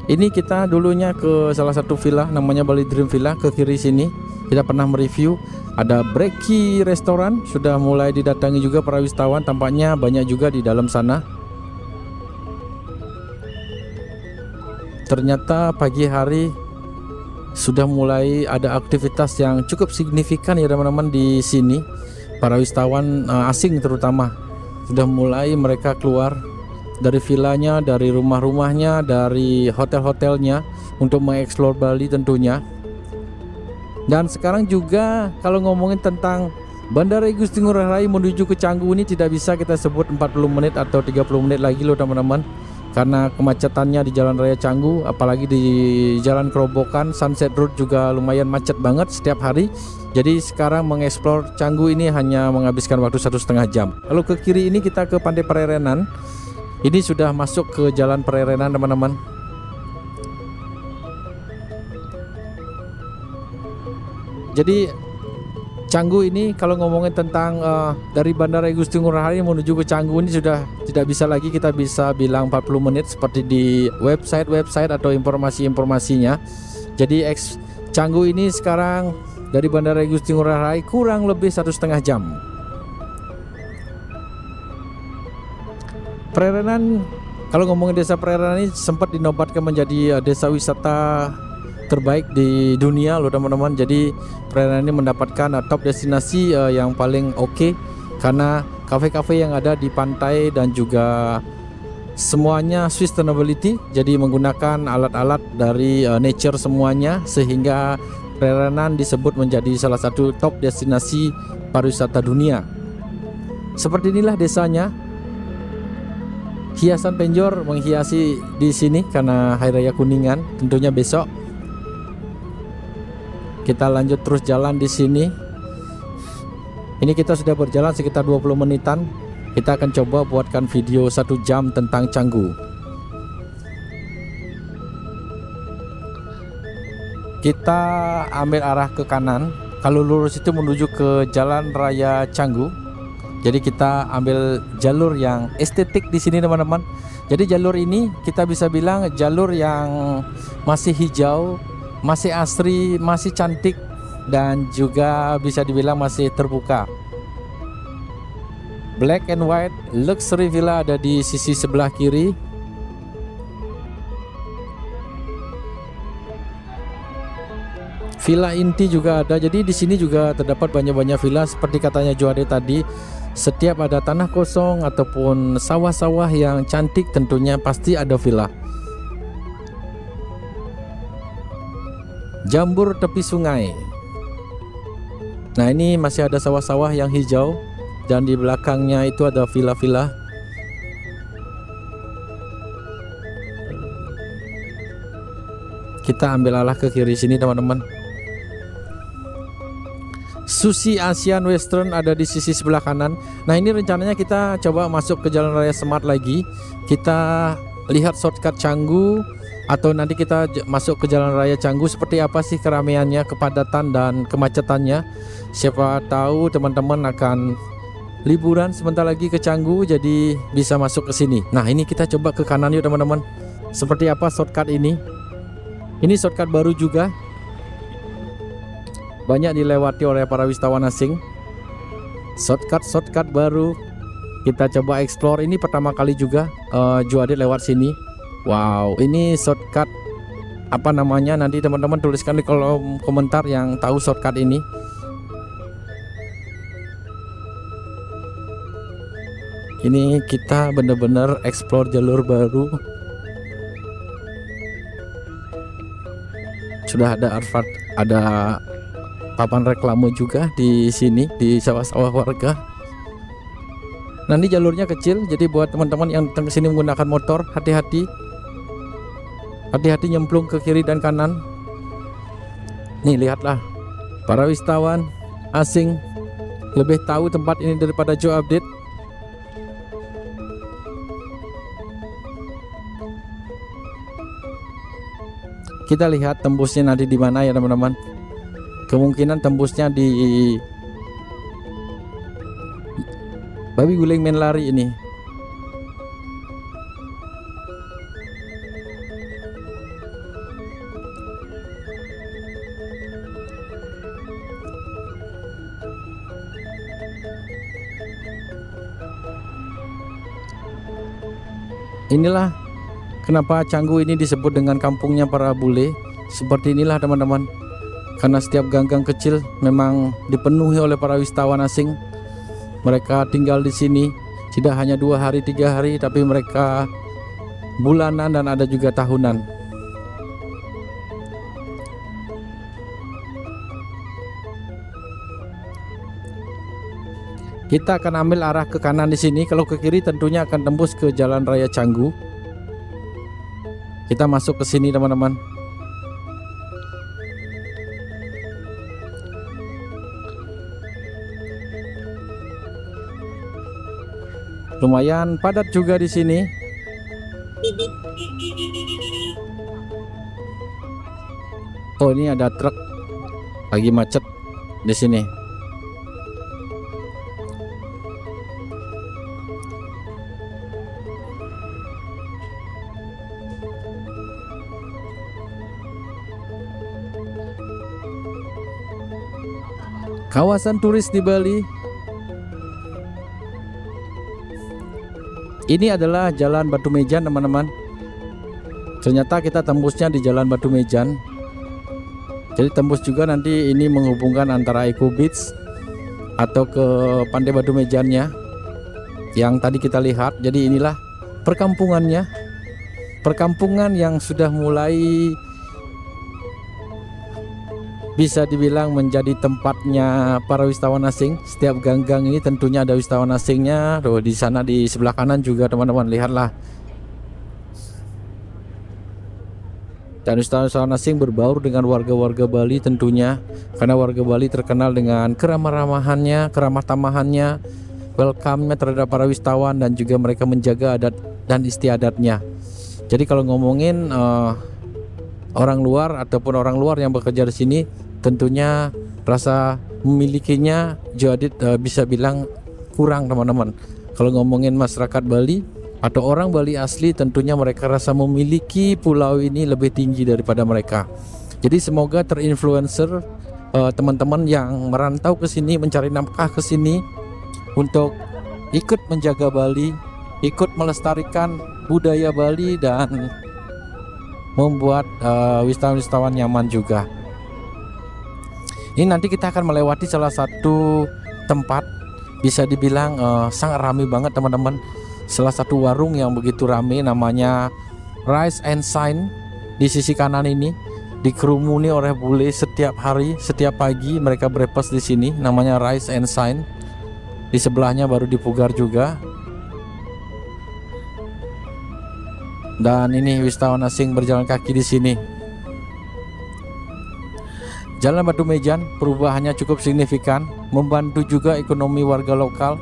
Ini kita dulunya ke salah satu villa namanya Bali Dream Villa, ke kiri sini. Kita pernah mereview. Ada Breki Restoran sudah mulai didatangi juga para wisatawan, tampaknya banyak juga di dalam sana. Ternyata pagi hari sudah mulai ada aktivitas yang cukup signifikan ya teman-teman di sini. Para wisatawan asing terutama sudah mulai mereka keluar dari vilanya, dari rumah-rumahnya, dari hotel-hotelnya untuk mengeksplor Bali tentunya. Dan sekarang juga kalau ngomongin tentang Bandara Igusti Ngurah Rai menuju ke Canggu ini tidak bisa kita sebut 40 menit atau 30 menit lagi loh teman-teman. Karena kemacetannya di Jalan Raya Canggu, apalagi di Jalan Kerobokan, Sunset Road juga lumayan macet banget setiap hari. Jadi sekarang mengeksplor Canggu ini hanya menghabiskan waktu 1,5 jam. Lalu ke kiri ini kita ke Pantai Pererenan. Ini sudah masuk ke Jalan Pererenan teman-teman. Jadi Canggu ini kalau ngomongin tentang dari Bandara Igusti Ngurah Rai menuju ke Canggu ini sudah tidak bisa lagi kita bisa bilang 40 menit seperti di website atau informasi-informasinya. Jadi Canggu ini sekarang dari Bandara Igusti Ngurah Rai kurang lebih 1,5 jam. Pererenan, kalau ngomongin desa Pererenan ini sempat dinobatkan menjadi desa wisata terbaik di dunia loh teman-teman. Jadi Pererenan ini mendapatkan top destinasi yang paling oke karena kafe-kafe yang ada di pantai dan juga semuanya sustainability, jadi menggunakan alat-alat dari nature semuanya, sehingga Pererenan disebut menjadi salah satu top destinasi pariwisata dunia. Seperti inilah desanya. Hiasan penjor menghiasi di sini karena Hari Raya Kuningan tentunya besok. Kita lanjut terus jalan di sini. Ini kita sudah berjalan sekitar 20 menitan. Kita akan coba buatkan video 1 jam tentang Canggu. Kita ambil arah ke kanan. Kalau lurus itu menuju ke Jalan Raya Canggu. Jadi kita ambil jalur yang estetik di sini teman-teman. Jadi jalur ini kita bisa bilang jalur yang masih hijau, masih asri, masih cantik, dan juga bisa dibilang masih terbuka. Black and white luxury villa ada di sisi sebelah kiri. Villa inti juga ada. Jadi di sini juga terdapat banyak-banyak villa seperti katanya Joade tadi. Setiap ada tanah kosong ataupun sawah-sawah yang cantik tentunya pasti ada villa. Jambur tepi sungai. Nah ini masih ada sawah-sawah yang hijau dan di belakangnya itu ada villa-villa. Kita ambil arah ke kiri sini teman-teman. Sushi Asian Western ada di sisi sebelah kanan. Nah ini rencananya kita coba masuk ke Jalan Raya Smart lagi. Kita lihat shortcut Canggu, atau nanti kita masuk ke Jalan Raya Canggu seperti apa sih keramaiannya, kepadatan dan kemacetannya. Siapa tahu teman-teman akan liburan sebentar lagi ke Canggu, jadi bisa masuk ke sini. Nah ini kita coba ke kanan yuk teman-teman. Seperti apa shortcut ini? Ini shortcut baru juga, banyak dilewati oleh para wisatawan asing. Shortcut baru, kita coba explore. Ini pertama kali juga Joade lewat sini. Wow, ini shortcut apa namanya? Nanti teman-teman tuliskan di kolom komentar yang tahu shortcut ini. Ini kita benar-benar explore jalur baru. Sudah ada ada papan reklame juga di sini di sawah-sawah warga. Nanti jalurnya kecil, jadi buat teman-teman yang datang ke sini menggunakan motor, hati-hati. Hati-hati nyemplung ke kiri dan kanan. Nih lihatlah, para wisatawan asing lebih tahu tempat ini daripada Joe Update. Kita lihat tembusnya nanti di mana ya teman-teman. Kemungkinan tembusnya di Babi Guling Menlari ini. Inilah kenapa Canggu ini disebut dengan kampungnya para bule. Seperti inilah teman-teman, karena setiap gang-gang kecil memang dipenuhi oleh para wisatawan asing. Mereka tinggal di sini tidak hanya 2 hari 3 hari, tapi mereka bulanan dan ada juga tahunan. Kita akan ambil arah ke kanan di sini. Kalau ke kiri tentunya akan tembus ke Jalan Raya Canggu. Kita masuk ke sini teman-teman. Lumayan padat juga di sini. Oh, ini ada truk lagi macet di sini. Kawasan turis di Bali. Ini adalah Jalan Batu Mejan teman-teman. Ternyata kita tembusnya di Jalan Batu Mejan. Jadi tembus juga nanti ini menghubungkan antara Eco Beach atau ke Pantai Batu Mejannya yang tadi kita lihat. Jadi inilah perkampungannya. Perkampungan yang sudah mulai bisa dibilang menjadi tempatnya para wisatawan asing. Setiap gang-gang ini tentunya ada wisatawan asingnya. Tuh, di sana di sebelah kanan juga teman-teman, lihatlah. Dan wisatawan asing berbaur dengan warga-warga Bali tentunya, karena warga Bali terkenal dengan keramah-ramahannya, keramah tamahannya, welcome-nya terhadap para wisatawan, dan juga mereka menjaga adat dan istiadatnya. Jadi kalau ngomongin orang luar ataupun orang luar yang bekerja di sini, tentunya rasa memilikinya Joadit bisa bilang kurang teman-teman. Kalau ngomongin masyarakat Bali atau orang Bali asli, tentunya mereka rasa memiliki pulau ini lebih tinggi daripada mereka. Jadi semoga terinfluencer teman-teman yang merantau ke sini, mencari nafkah ke sini untuk ikut menjaga Bali, ikut melestarikan budaya Bali dan membuat wisatawan-wisatawan nyaman juga. Ini nanti kita akan melewati salah satu tempat bisa dibilang sangat ramai banget teman-teman. Salah satu warung yang begitu ramai, namanya Rice and Shine. Di sisi kanan ini dikerumuni oleh bule setiap hari, setiap pagi mereka breakfast di sini, namanya Rice and Shine. Di sebelahnya baru dipugar juga. Dan ini wisatawan asing berjalan kaki di sini. Jalan Batu Mejan perubahannya cukup signifikan, membantu juga ekonomi warga lokal.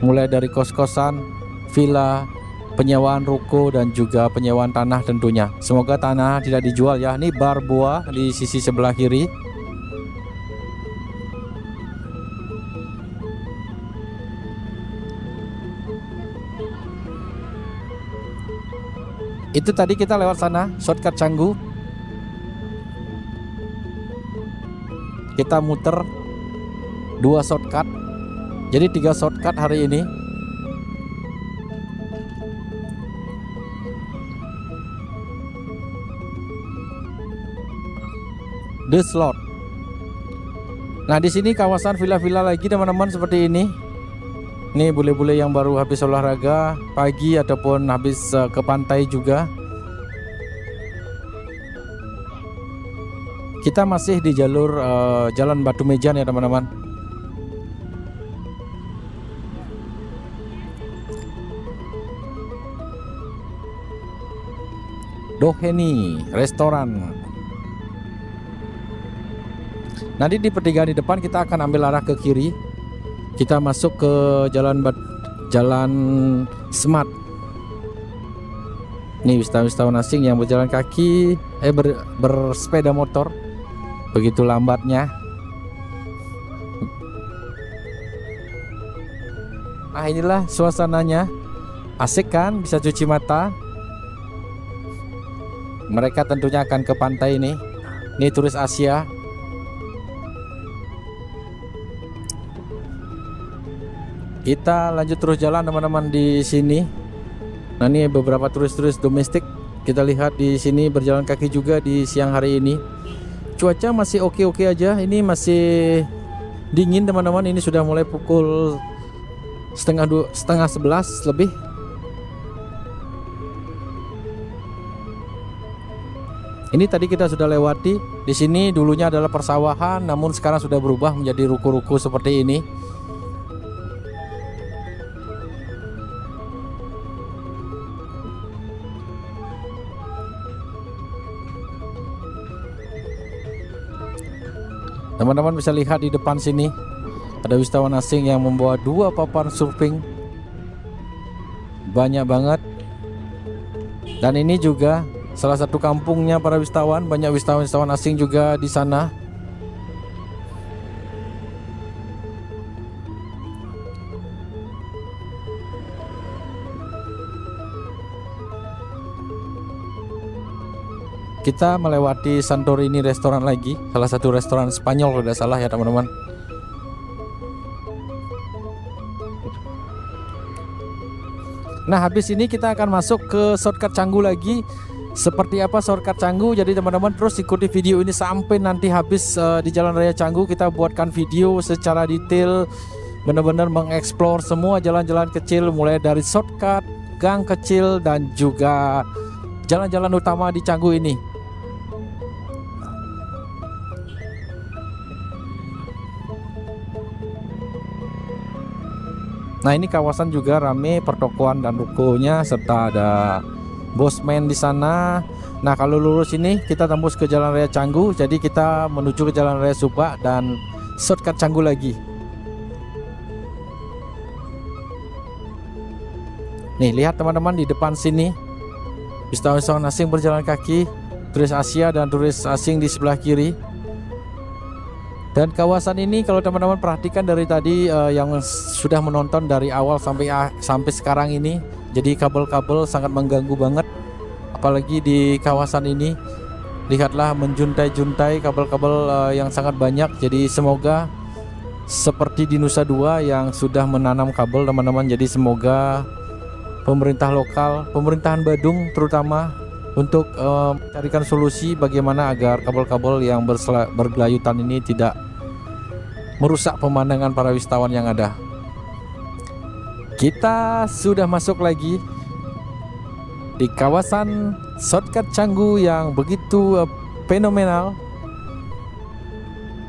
Mulai dari kos-kosan, villa, penyewaan ruko, dan juga penyewaan tanah tentunya. Semoga tanah tidak dijual ya. Ini bar buah di sisi sebelah kiri. Itu tadi kita lewat sana, shortcut Canggu. Kita muter 2 shortcut, jadi 3 shortcut hari ini. The Slot. Nah, di sini kawasan villa-villa lagi teman-teman seperti ini. Ini bule-bule yang baru habis olahraga pagi ataupun habis ke pantai juga. Kita masih di jalur Jalan Batu Mejan ya teman-teman. Doheny restoran. Nanti di pertigaan di depan kita akan ambil arah ke kiri. Kita masuk ke Jalan Smart. Ini wisatawan asing yang berjalan kaki, bersepeda motor. Begitu lambatnya. Nah, inilah suasananya. Asik kan, bisa cuci mata. Mereka tentunya akan ke pantai ini. Ini turis Asia. Kita lanjut terus jalan teman-teman di sini. Nah, ini beberapa turis-turis domestik kita lihat di sini berjalan kaki juga di siang hari ini. Cuaca masih oke-oke aja. Ini masih dingin teman-teman. Ini sudah mulai pukul setengah 11 lebih. Ini tadi kita sudah lewati. Di sini dulunya adalah persawahan, namun sekarang sudah berubah menjadi ruko-ruko seperti ini. Teman-teman bisa lihat di depan sini ada wisatawan asing yang membawa 2 papan surfing, banyak banget. Dan ini juga salah satu kampungnya para wisatawan, banyak wisatawan asing juga di sana. Kita melewati Santorini restoran lagi, salah satu restoran Spanyol kalau tidak salah ya teman-teman. Nah, habis ini kita akan masuk ke shortcut Canggu lagi. Seperti apa shortcut Canggu? Jadi teman-teman terus ikuti video ini sampai nanti habis di Jalan Raya Canggu. Kita buatkan video secara detail, benar-benar mengeksplor semua jalan-jalan kecil, mulai dari shortcut, gang kecil, dan juga jalan-jalan utama di Canggu ini. Nah, ini kawasan juga rame pertokoan dan rukonya, serta ada bosman di sana. Nah, kalau lurus ini kita tembus ke Jalan Raya Canggu, jadi kita menuju ke Jalan Raya Subak dan shortcut Canggu lagi. Nih, lihat teman-teman di depan sini wisatawan asing berjalan kaki, turis Asia dan turis asing di sebelah kiri. Dan kawasan ini kalau teman-teman perhatikan dari tadi yang sudah menonton dari awal sampai sekarang ini, jadi kabel-kabel sangat mengganggu banget, apalagi di kawasan ini. Lihatlah menjuntai-juntai kabel-kabel yang sangat banyak. Jadi semoga seperti di Nusa Dua yang sudah menanam kabel teman-teman. Jadi semoga pemerintah lokal, pemerintahan Badung terutama, untuk mencarikan solusi bagaimana agar kabel-kabel yang bergelayutan ini tidak merusak pemandangan para wisatawan yang ada. Kita sudah masuk lagi di kawasan shortcut Canggu yang begitu fenomenal.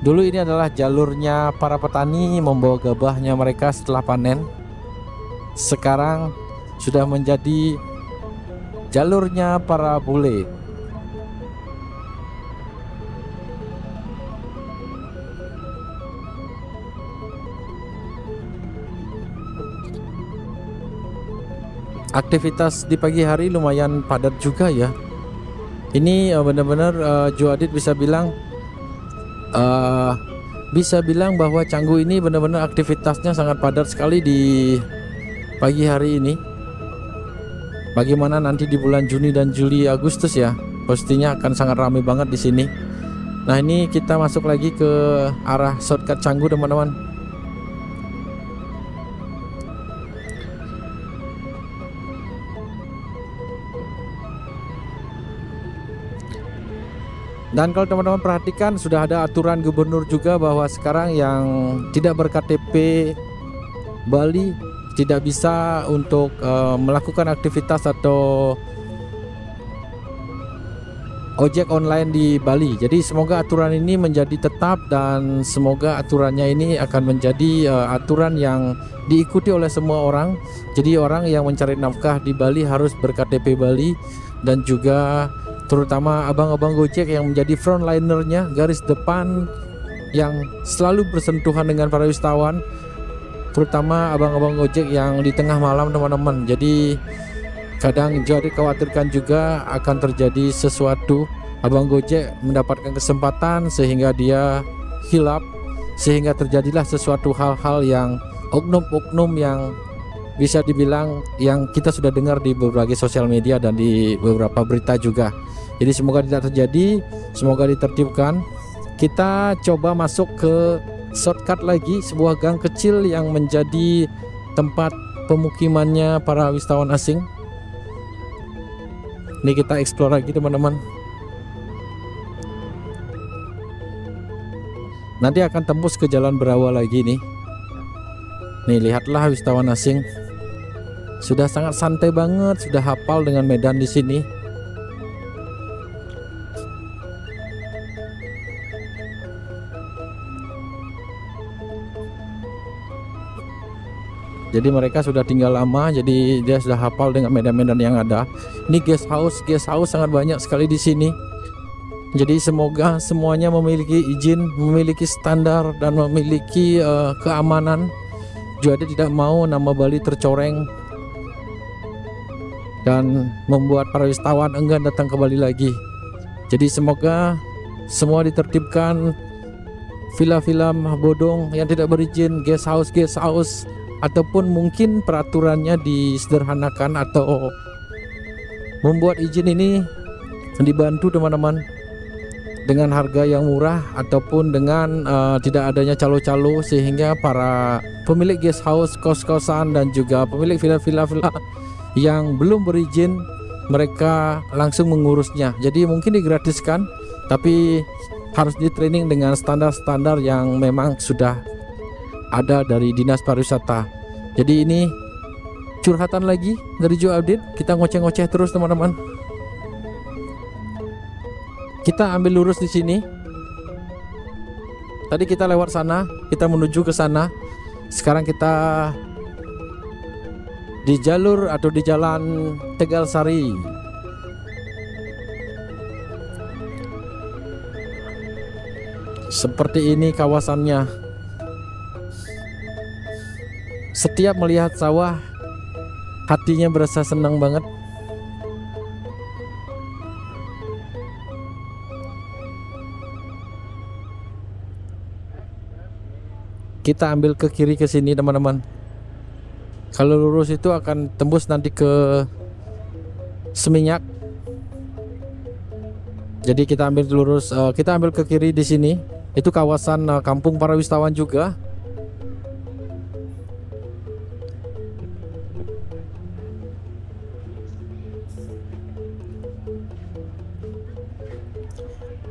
Dulu ini adalah jalurnya para petani membawa gabahnya mereka setelah panen. Sekarang sudah menjadi jalurnya para bule. Aktivitas di pagi hari lumayan padat juga ya. Ini benar-benar Joadit bisa bilang bahwa Canggu ini benar-benar aktivitasnya sangat padat sekali di pagi hari ini. Bagaimana nanti di bulan Juni dan Juli Agustus ya, pastinya akan sangat ramai banget di sini. Nah, ini kita masuk lagi ke arah shortcut Canggu teman-teman. Dan kalau teman-teman perhatikan sudah ada aturan gubernur juga bahwa sekarang yang tidak ber-KTP Bali tidak bisa untuk melakukan aktivitas atau ojek online di Bali. Jadi semoga aturan ini menjadi tetap dan semoga aturannya ini akan menjadi aturan yang diikuti oleh semua orang. Jadi orang yang mencari nafkah di Bali harus ber-KTP Bali, dan juga terutama abang-abang Gojek yang menjadi frontlinernya, garis depan yang selalu bersentuhan dengan para wisatawan, terutama abang-abang Gojek yang di tengah malam teman-teman. Jadi kadang jadi khawatirkan juga akan terjadi sesuatu, abang Gojek mendapatkan kesempatan sehingga dia hilap, sehingga terjadilah sesuatu hal-hal yang oknum-oknum yang bisa dibilang yang kita sudah dengar di berbagai sosial media dan di beberapa berita juga. Jadi semoga tidak terjadi, semoga ditertibkan. Kita coba masuk ke shortcut lagi, sebuah gang kecil yang menjadi tempat pemukimannya para wisatawan asing. Ini kita explore lagi teman-teman. Nanti akan tembus ke Jalan Berawa lagi nih. Nih lihatlah wisatawan asing. Sudah sangat santai banget, sudah hafal dengan medan di sini. Jadi mereka sudah tinggal lama, jadi dia sudah hafal dengan medan-medan yang ada. Ini guest house sangat banyak sekali di sini. Jadi semoga semuanya memiliki izin, memiliki standar dan memiliki keamanan. Jadi tidak mau nama Bali tercoreng dan membuat para wisatawan enggan datang ke Bali lagi. Jadi semoga semua ditertibkan, villa-villa bodong yang tidak berizin, guest house ataupun mungkin peraturannya disederhanakan atau membuat izin ini dibantu teman-teman dengan harga yang murah ataupun dengan tidak adanya calo-calo, sehingga para pemilik guest house, kos-kosan dan juga pemilik villa-villa yang belum berizin mereka langsung mengurusnya. Jadi mungkin digratiskan, tapi harus di training dengan standar-standar yang memang sudah ada dari Dinas Pariwisata. Jadi ini curhatan lagi dari Joe Update. Kita ngoceh-ngoceh terus teman-teman. Kita ambil lurus di sini. Tadi kita lewat sana, kita menuju ke sana. Sekarang kita di jalur atau di Jalan Tegal Sari. Seperti ini kawasannya. Setiap melihat sawah, hatinya berasa senang banget. Kita ambil ke kiri ke sini teman-teman. Kalau lurus itu akan tembus nanti ke Seminyak. Jadi kita ambil lurus, kita ambil ke kiri di sini. Itu kawasan kampung para wisatawan juga.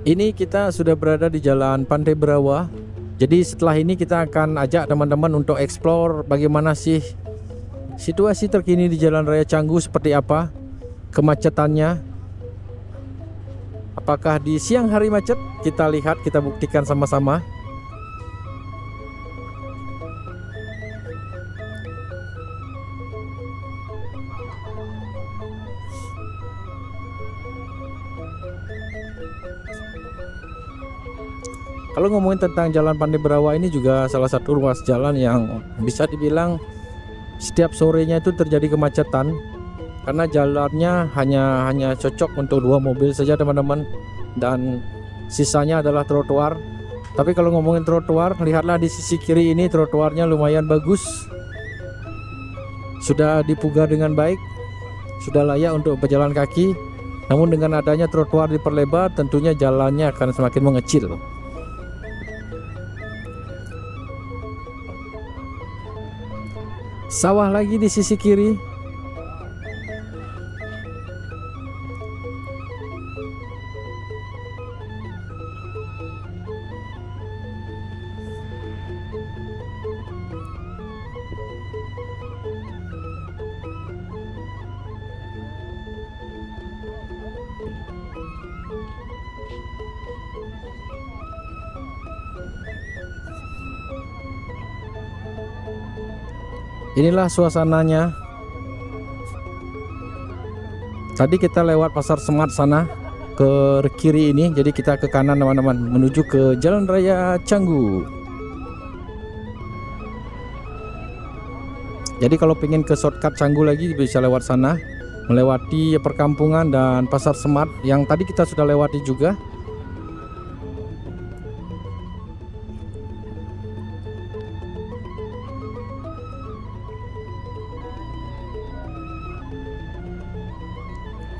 Ini kita sudah berada di Jalan Pantai Berawa. Jadi setelah ini kita akan ajak teman-teman untuk explore bagaimana sih situasi terkini di Jalan Raya Canggu, seperti apa kemacetannya. Apakah di siang hari macet? Kita lihat, kita buktikan sama-sama. Kalau ngomongin tentang Jalan Pantai Berawa ini juga salah satu ruas jalan yang bisa dibilang setiap sorenya itu terjadi kemacetan, karena jalannya hanya cocok untuk 2 mobil saja teman-teman, dan sisanya adalah trotoar. Tapi kalau ngomongin trotoar, lihatlah di sisi kiri ini trotoarnya lumayan bagus, sudah dipugar dengan baik, sudah layak untuk pejalan kaki. Namun dengan adanya trotoar diperlebar, tentunya jalannya akan semakin mengecil. Sawah lagi di sisi kiri. Inilah suasananya. Tadi kita lewat Pasar Semat sana ke kiri ini, jadi kita ke kanan teman-teman menuju ke Jalan Raya Canggu. Jadi kalau pengen ke shortcut Canggu lagi bisa lewat sana, melewati perkampungan dan Pasar Semat yang tadi kita sudah lewati juga.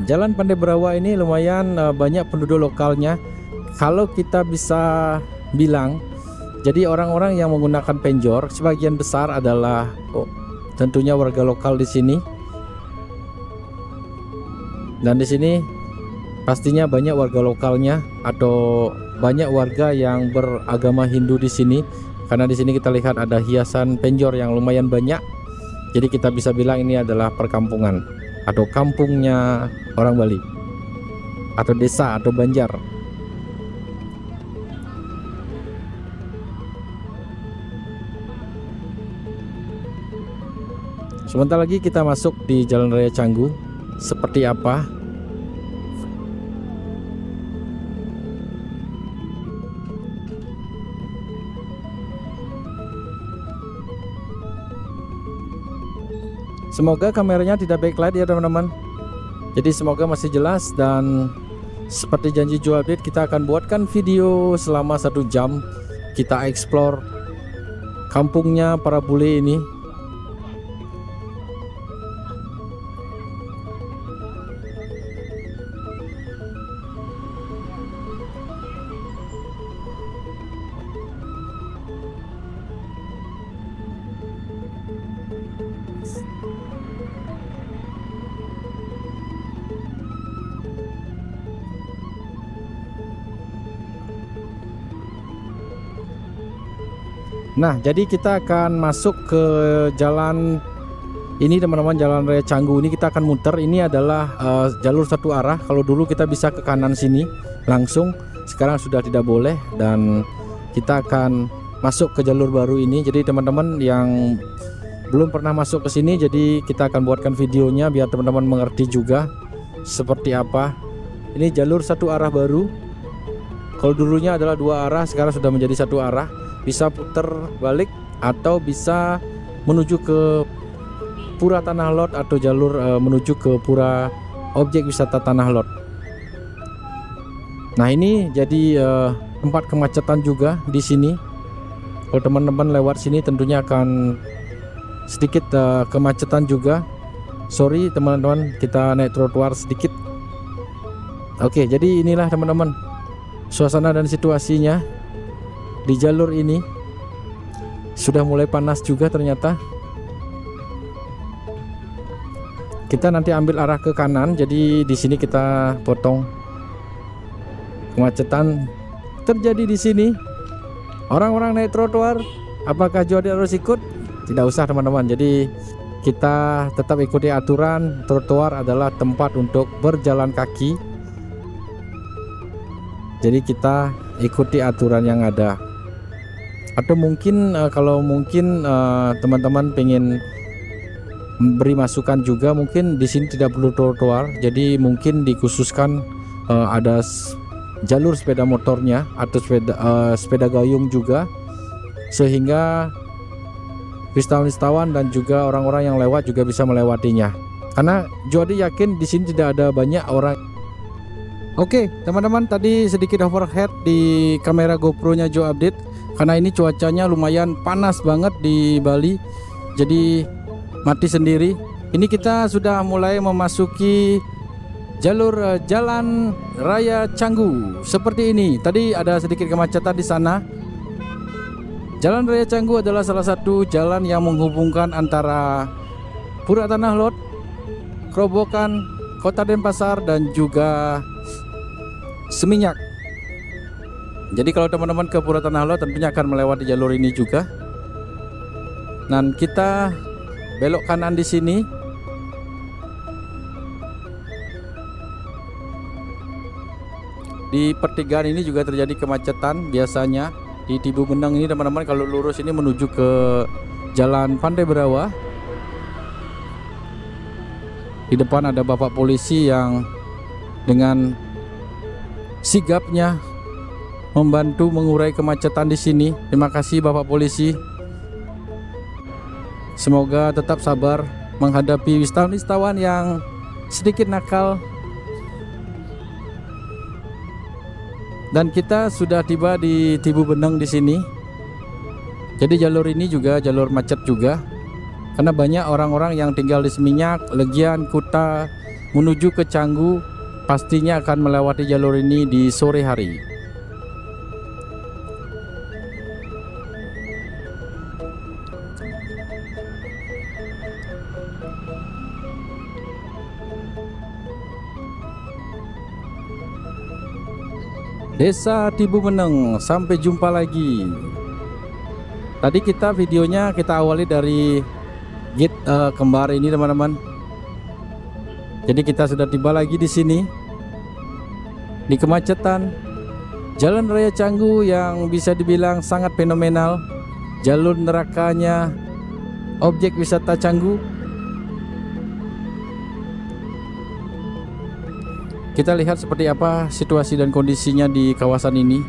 Jalan Pantai Berawa ini lumayan banyak penduduk lokalnya. Kalau kita bisa bilang, jadi orang-orang yang menggunakan penjor sebagian besar adalah tentunya warga lokal di sini. Dan di sini pastinya banyak warga lokalnya atau banyak warga yang beragama Hindu di sini, karena di sini kita lihat ada hiasan penjor yang lumayan banyak. Jadi kita bisa bilang ini adalah perkampungan atau kampungnya orang Bali atau desa atau banjar. Sebentar lagi kita masuk di Jalan Raya Canggu. Seperti apa? Semoga kameranya tidak backlight ya teman-teman. Jadi semoga masih jelas, dan seperti janji Joe Update, kita akan buatkan video selama 1 jam. Kita explore kampungnya para bule ini. Nah, jadi kita akan masuk ke jalan ini teman-teman, Jalan Raya Canggu ini kita akan muter. Ini adalah jalur satu arah. Kalau dulu kita bisa ke kanan sini langsung, sekarang sudah tidak boleh, dan kita akan masuk ke jalur baru ini. Jadi teman-teman yang belum pernah masuk ke sini, jadi kita akan buatkan videonya biar teman-teman mengerti juga seperti apa. Ini jalur satu arah baru. Kalau dulunya adalah 2 arah, sekarang sudah menjadi 1 arah. Bisa putar balik atau bisa menuju ke Pura Tanah Lot atau jalur menuju ke Pura Objek Wisata Tanah Lot. Nah, ini jadi tempat kemacetan juga di sini. Kalau teman-teman lewat sini tentunya akan sedikit kemacetan juga. Sorry teman-teman, kita naik trotoar sedikit. Oke, jadi inilah teman-teman suasana dan situasinya di jalur ini. Sudah mulai panas juga ternyata. Kita nanti ambil arah ke kanan, jadi di sini kita potong. Kemacetan terjadi di sini. Orang-orang naik trotoar, apakah Joe harus ikut? Tidak usah teman-teman. Jadi kita tetap ikuti aturan. Trotoar adalah tempat untuk berjalan kaki. Jadi kita ikuti aturan yang ada. Atau mungkin kalau mungkin teman-teman pengen beri masukan juga, mungkin di sini tidak perlu trotoar, jadi mungkin dikhususkan ada jalur sepeda motornya atau sepeda gayung juga, sehingga wisatawan-wisatawan dan juga orang-orang yang lewat juga bisa melewatinya. Karena Jody yakin di sini tidak ada banyak orang. Oke teman-teman, tadi sedikit overhead di kamera GoPro-nya Joe Update. Karena ini cuacanya lumayan panas banget di Bali, jadi mati sendiri. Ini kita sudah mulai memasuki jalur Jalan Raya Canggu seperti ini. Tadi ada sedikit kemacetan di sana. Jalan Raya Canggu adalah salah satu jalan yang menghubungkan antara Pura Tanah Lot, Kerobokan, Kota Denpasar, dan juga Seminyak. Jadi kalau teman-teman ke Pura Tanah Lot tentunya akan melewati jalur ini juga. Dan kita belok kanan di sini. Di pertigaan ini juga terjadi kemacetan biasanya. Di Tibu Benang ini teman-teman, kalau lurus ini menuju ke Jalan Pantai Berawa. Di depan ada bapak polisi yang dengan sigapnya membantu mengurai kemacetan di sini. Terima kasih Bapak Polisi. Semoga tetap sabar menghadapi wisatawan yang sedikit nakal. Dan kita sudah tiba di Tibu Benang di sini. Jadi jalur ini juga jalur macet juga, karena banyak orang-orang yang tinggal di Seminyak, Legian, Kuta menuju ke Canggu pastinya akan melewati jalur ini di sore hari. Desa Tibu Meneng. Sampai jumpa lagi. Tadi videonya kita awali dari gate kembar ini teman-teman. Jadi kita sudah tiba lagi di sini di kemacetan Jalan Raya Canggu yang bisa dibilang sangat fenomenal. Jalur nerakanya objek wisata Canggu. Kita lihat seperti apa situasi dan kondisinya di kawasan ini,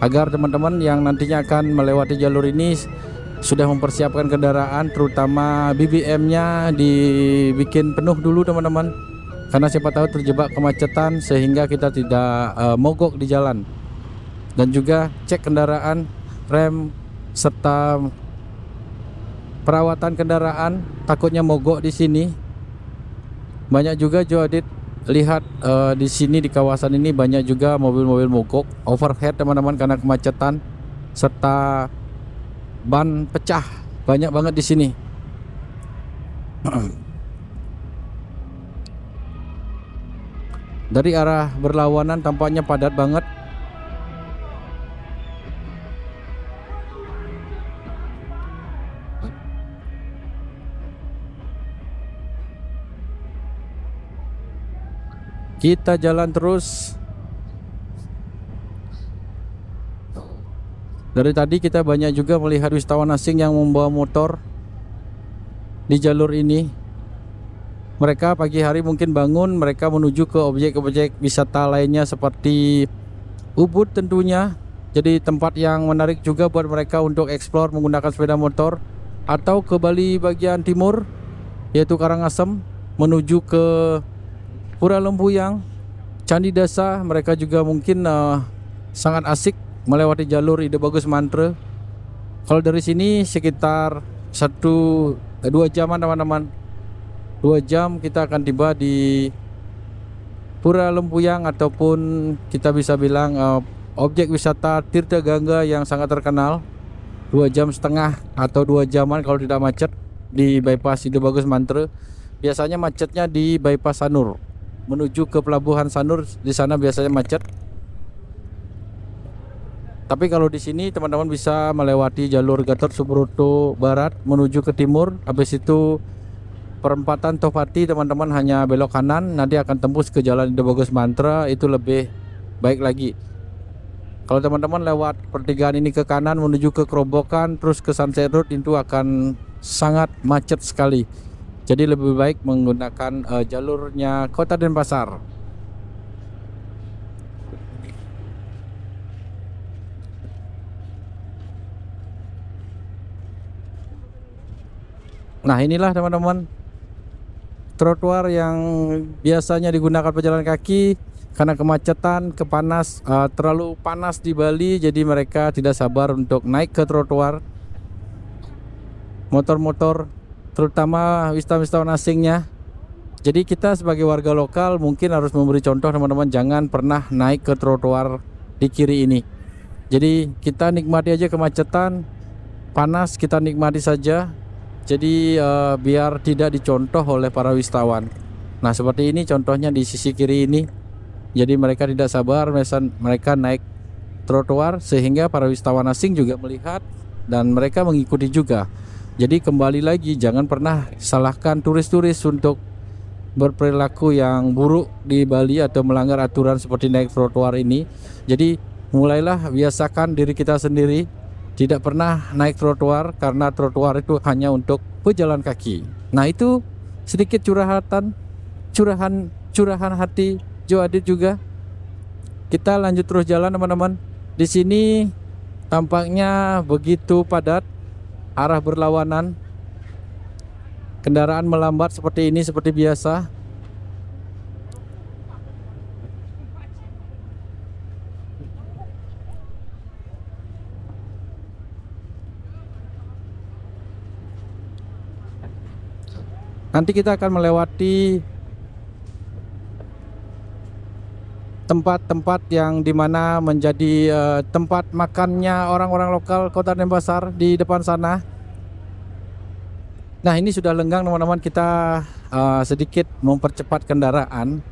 agar teman-teman yang nantinya akan melewati jalur ini sudah mempersiapkan kendaraan, terutama BBM-nya dibikin penuh dulu teman-teman, karena siapa tahu terjebak kemacetan sehingga kita tidak mogok di jalan. Dan juga cek kendaraan, rem, serta perawatan kendaraan, takutnya mogok di sini. Banyak juga Joadit lihat di sini di kawasan ini banyak juga mobil-mobil mogok, overhead teman-teman, karena kemacetan serta ban pecah, banyak banget di sini. Dari arah berlawanan tampaknya padat banget. Kita jalan terus. Dari tadi kita banyak juga melihat wisatawan asing yang membawa motor di jalur ini. Mereka pagi hari mungkin bangun, mereka menuju ke objek-objek wisata lainnya seperti Ubud tentunya. Jadi tempat yang menarik juga buat mereka untuk eksplor menggunakan sepeda motor. Atau ke Bali bagian timur, yaitu Karangasem, menuju ke Pura Lempuyang, Candi Dasa. Mereka juga mungkin sangat asik melewati jalur Ide Bagus Mantra. Kalau dari sini sekitar 1-2 jaman teman-teman. 2 jam kita akan tiba di Pura Lempuyang, ataupun kita bisa bilang objek wisata Tirta Gangga yang sangat terkenal. 2,5 jam atau 2 jaman kalau tidak macet di bypass Ide Bagus Mantra. Biasanya macetnya di bypass Sanur menuju ke pelabuhan Sanur, di sana biasanya macet. Tapi kalau di sini teman-teman bisa melewati jalur Gatot Subroto Barat menuju ke timur. Habis itu perempatan Topati teman-teman hanya belok kanan, nanti akan tembus ke jalan Ide Bagus Mantra, itu lebih baik lagi. Kalau teman-teman lewat pertigaan ini ke kanan menuju ke Kerobokan terus ke Sunset Road, itu akan sangat macet sekali. Jadi lebih baik menggunakan jalurnya Kota Denpasar. Nah, inilah teman-teman trotoar yang biasanya digunakan pejalan kaki. Karena kemacetan, terlalu panas di Bali, jadi mereka tidak sabar untuk naik ke trotoar. Motor-motor, terutama wisatawan asingnya. Jadi kita sebagai warga lokal mungkin harus memberi contoh teman-teman, jangan pernah naik ke trotoar di kiri ini. Jadi kita nikmati aja kemacetan, panas kita nikmati saja. Jadi biar tidak dicontoh oleh para wisatawan. Nah, seperti ini contohnya di sisi kiri ini. Jadi mereka tidak sabar, mereka naik trotoar sehingga para wisatawan asing juga melihat dan mereka mengikuti juga. Jadi kembali lagi, jangan pernah salahkan turis-turis untuk berperilaku yang buruk di Bali atau melanggar aturan seperti naik trotoar ini. Jadi mulailah biasakan diri kita sendiri tidak pernah naik trotoar, karena trotoar itu hanya untuk pejalan kaki. Nah, itu sedikit curahan hati Joadit juga. Kita lanjut terus jalan teman-teman. Di sini tampaknya begitu padat, arah berlawanan. Kendaraan melambat seperti ini seperti biasa. Nanti kita akan melewati tempat-tempat yang dimana menjadi tempat makannya orang-orang lokal Kota Denpasar di depan sana. Nah, ini sudah lenggang teman-teman, kita sedikit mempercepat kendaraan.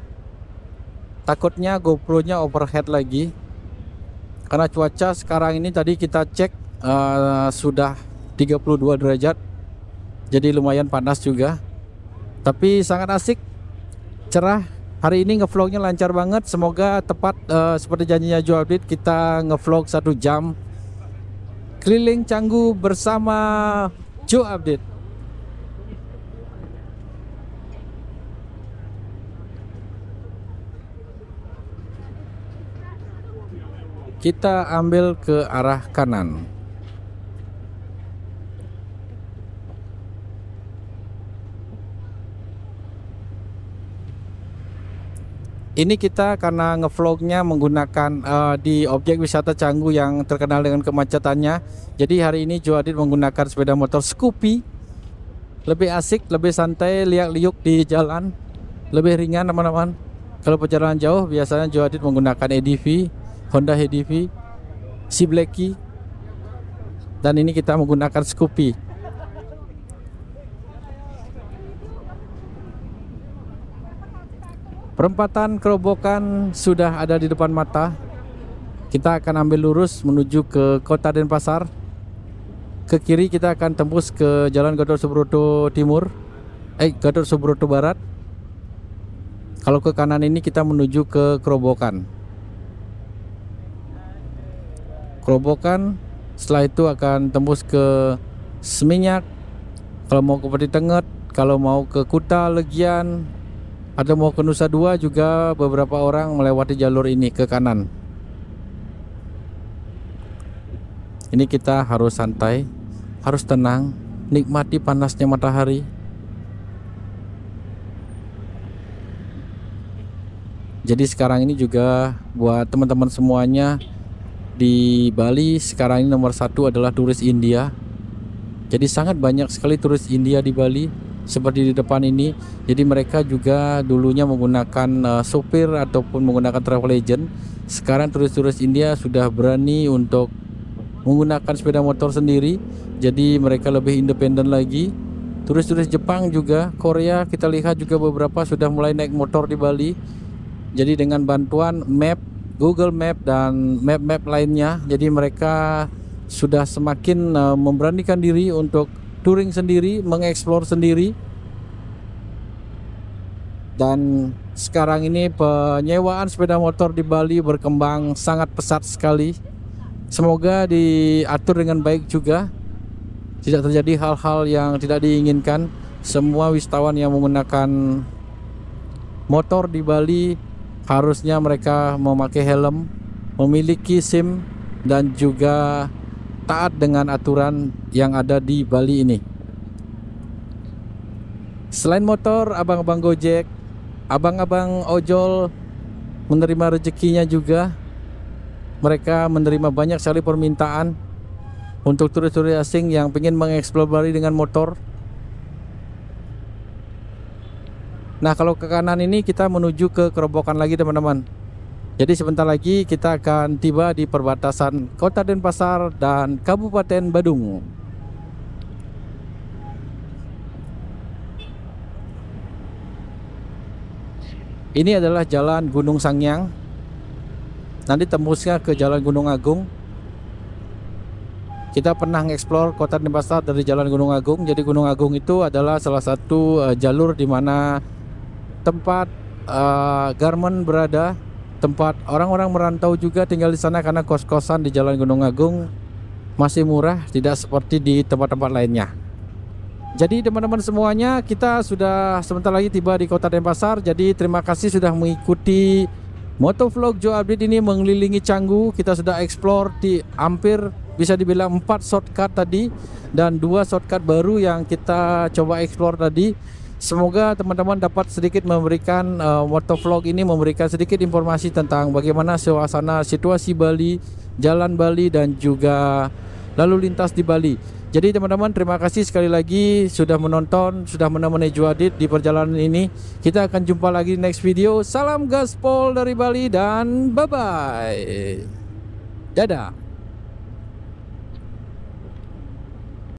Takutnya GoPro-nya overhead lagi. karena cuaca sekarang ini tadi kita cek sudah 32 derajat, jadi lumayan panas juga, tapi sangat asik, cerah. Hari ini ngevlognya lancar banget, semoga tepat seperti janjinya Joe Update. Kita ngevlog 1 jam keliling Canggu bersama Joe Update. Kita ambil ke arah kanan. Ini kita karena ngevlognya menggunakan di objek wisata Canggu yang terkenal dengan kemacetannya. Jadi hari ini Joe Update menggunakan sepeda motor Scoopy. Lebih asik, lebih santai, liak-liuk di jalan, lebih ringan teman-teman. Kalau perjalanan jauh biasanya Joe Update menggunakan ADV, Honda ADV, si Blacky, dan ini kita menggunakan Scoopy. Perempatan Kerobokan sudah ada di depan mata. Kita akan ambil lurus menuju ke Kota Denpasar. Ke kiri kita akan tembus ke Jalan Gatot Subroto Timur, Gatot Subroto Barat. Kalau ke kanan ini kita menuju ke Kerobokan. Setelah itu akan tembus ke Seminyak. Kalau mau ke Peti Tenget, kalau mau ke Kuta, Legian, atau mau ke Nusa Dua juga beberapa orang melewati jalur ini ke kanan. Ini kita harus santai, harus tenang, nikmati panasnya matahari. Jadi sekarang ini juga buat teman-teman semuanya, di Bali sekarang ini nomor 1 adalah turis India. Jadi sangat banyak sekali turis India di Bali, seperti di depan ini. Jadi mereka juga dulunya menggunakan sopir ataupun menggunakan travel agent. Sekarang turis-turis India sudah berani untuk menggunakan sepeda motor sendiri. Jadi mereka lebih independen lagi. Turis-turis Jepang juga, Korea kita lihat juga beberapa sudah mulai naik motor di Bali. Jadi dengan bantuan map, Google Map dan map-map lainnya, jadi mereka sudah semakin memberanikan diri untuk touring sendiri, mengeksplor sendiri. Dan sekarang ini penyewaan sepeda motor di Bali berkembang sangat pesat sekali. Semoga diatur dengan baik juga, tidak terjadi hal-hal yang tidak diinginkan. Semua wisatawan yang menggunakan motor di Bali harusnya mereka memakai helm, memiliki SIM, dan juga taat dengan aturan yang ada di Bali ini. Selain motor, abang-abang Gojek, abang-abang ojol menerima rezekinya juga. Mereka menerima banyak sekali permintaan untuk turis-turis asing yang ingin mengeksplor Bali dengan motor. Nah, kalau ke kanan ini kita menuju ke Kerobokan lagi teman-teman. Jadi sebentar lagi kita akan tiba di perbatasan Kota Denpasar dan Kabupaten Badung. Ini adalah Jalan Gunung Sangyang. Nanti tembusnya ke Jalan Gunung Agung. Kita pernah ngeksplor Kota Denpasar dari Jalan Gunung Agung. Jadi Gunung Agung itu adalah salah satu jalur di mana tempat garmen berada, tempat orang-orang merantau juga tinggal di sana, karena kos-kosan di Jalan Gunung Agung masih murah, tidak seperti di tempat-tempat lainnya. Jadi teman-teman semuanya, kita sudah sebentar lagi tiba di Kota Denpasar. Jadi terima kasih sudah mengikuti motovlog Joe Update ini mengelilingi Canggu. Kita sudah explore di hampir bisa dibilang 4 shortcut tadi, dan 2 shortcut baru yang kita coba explore tadi. Semoga teman-teman dapat sedikit memberikan motovlog ini memberikan sedikit informasi tentang bagaimana suasana situasi Bali, jalan Bali, dan juga lalu lintas di Bali. Jadi teman-teman, terima kasih sekali lagi sudah menonton, sudah menemani Joe Update di perjalanan ini. Kita akan jumpa lagi di next video. Salam gaspol dari Bali dan bye-bye. Dadah.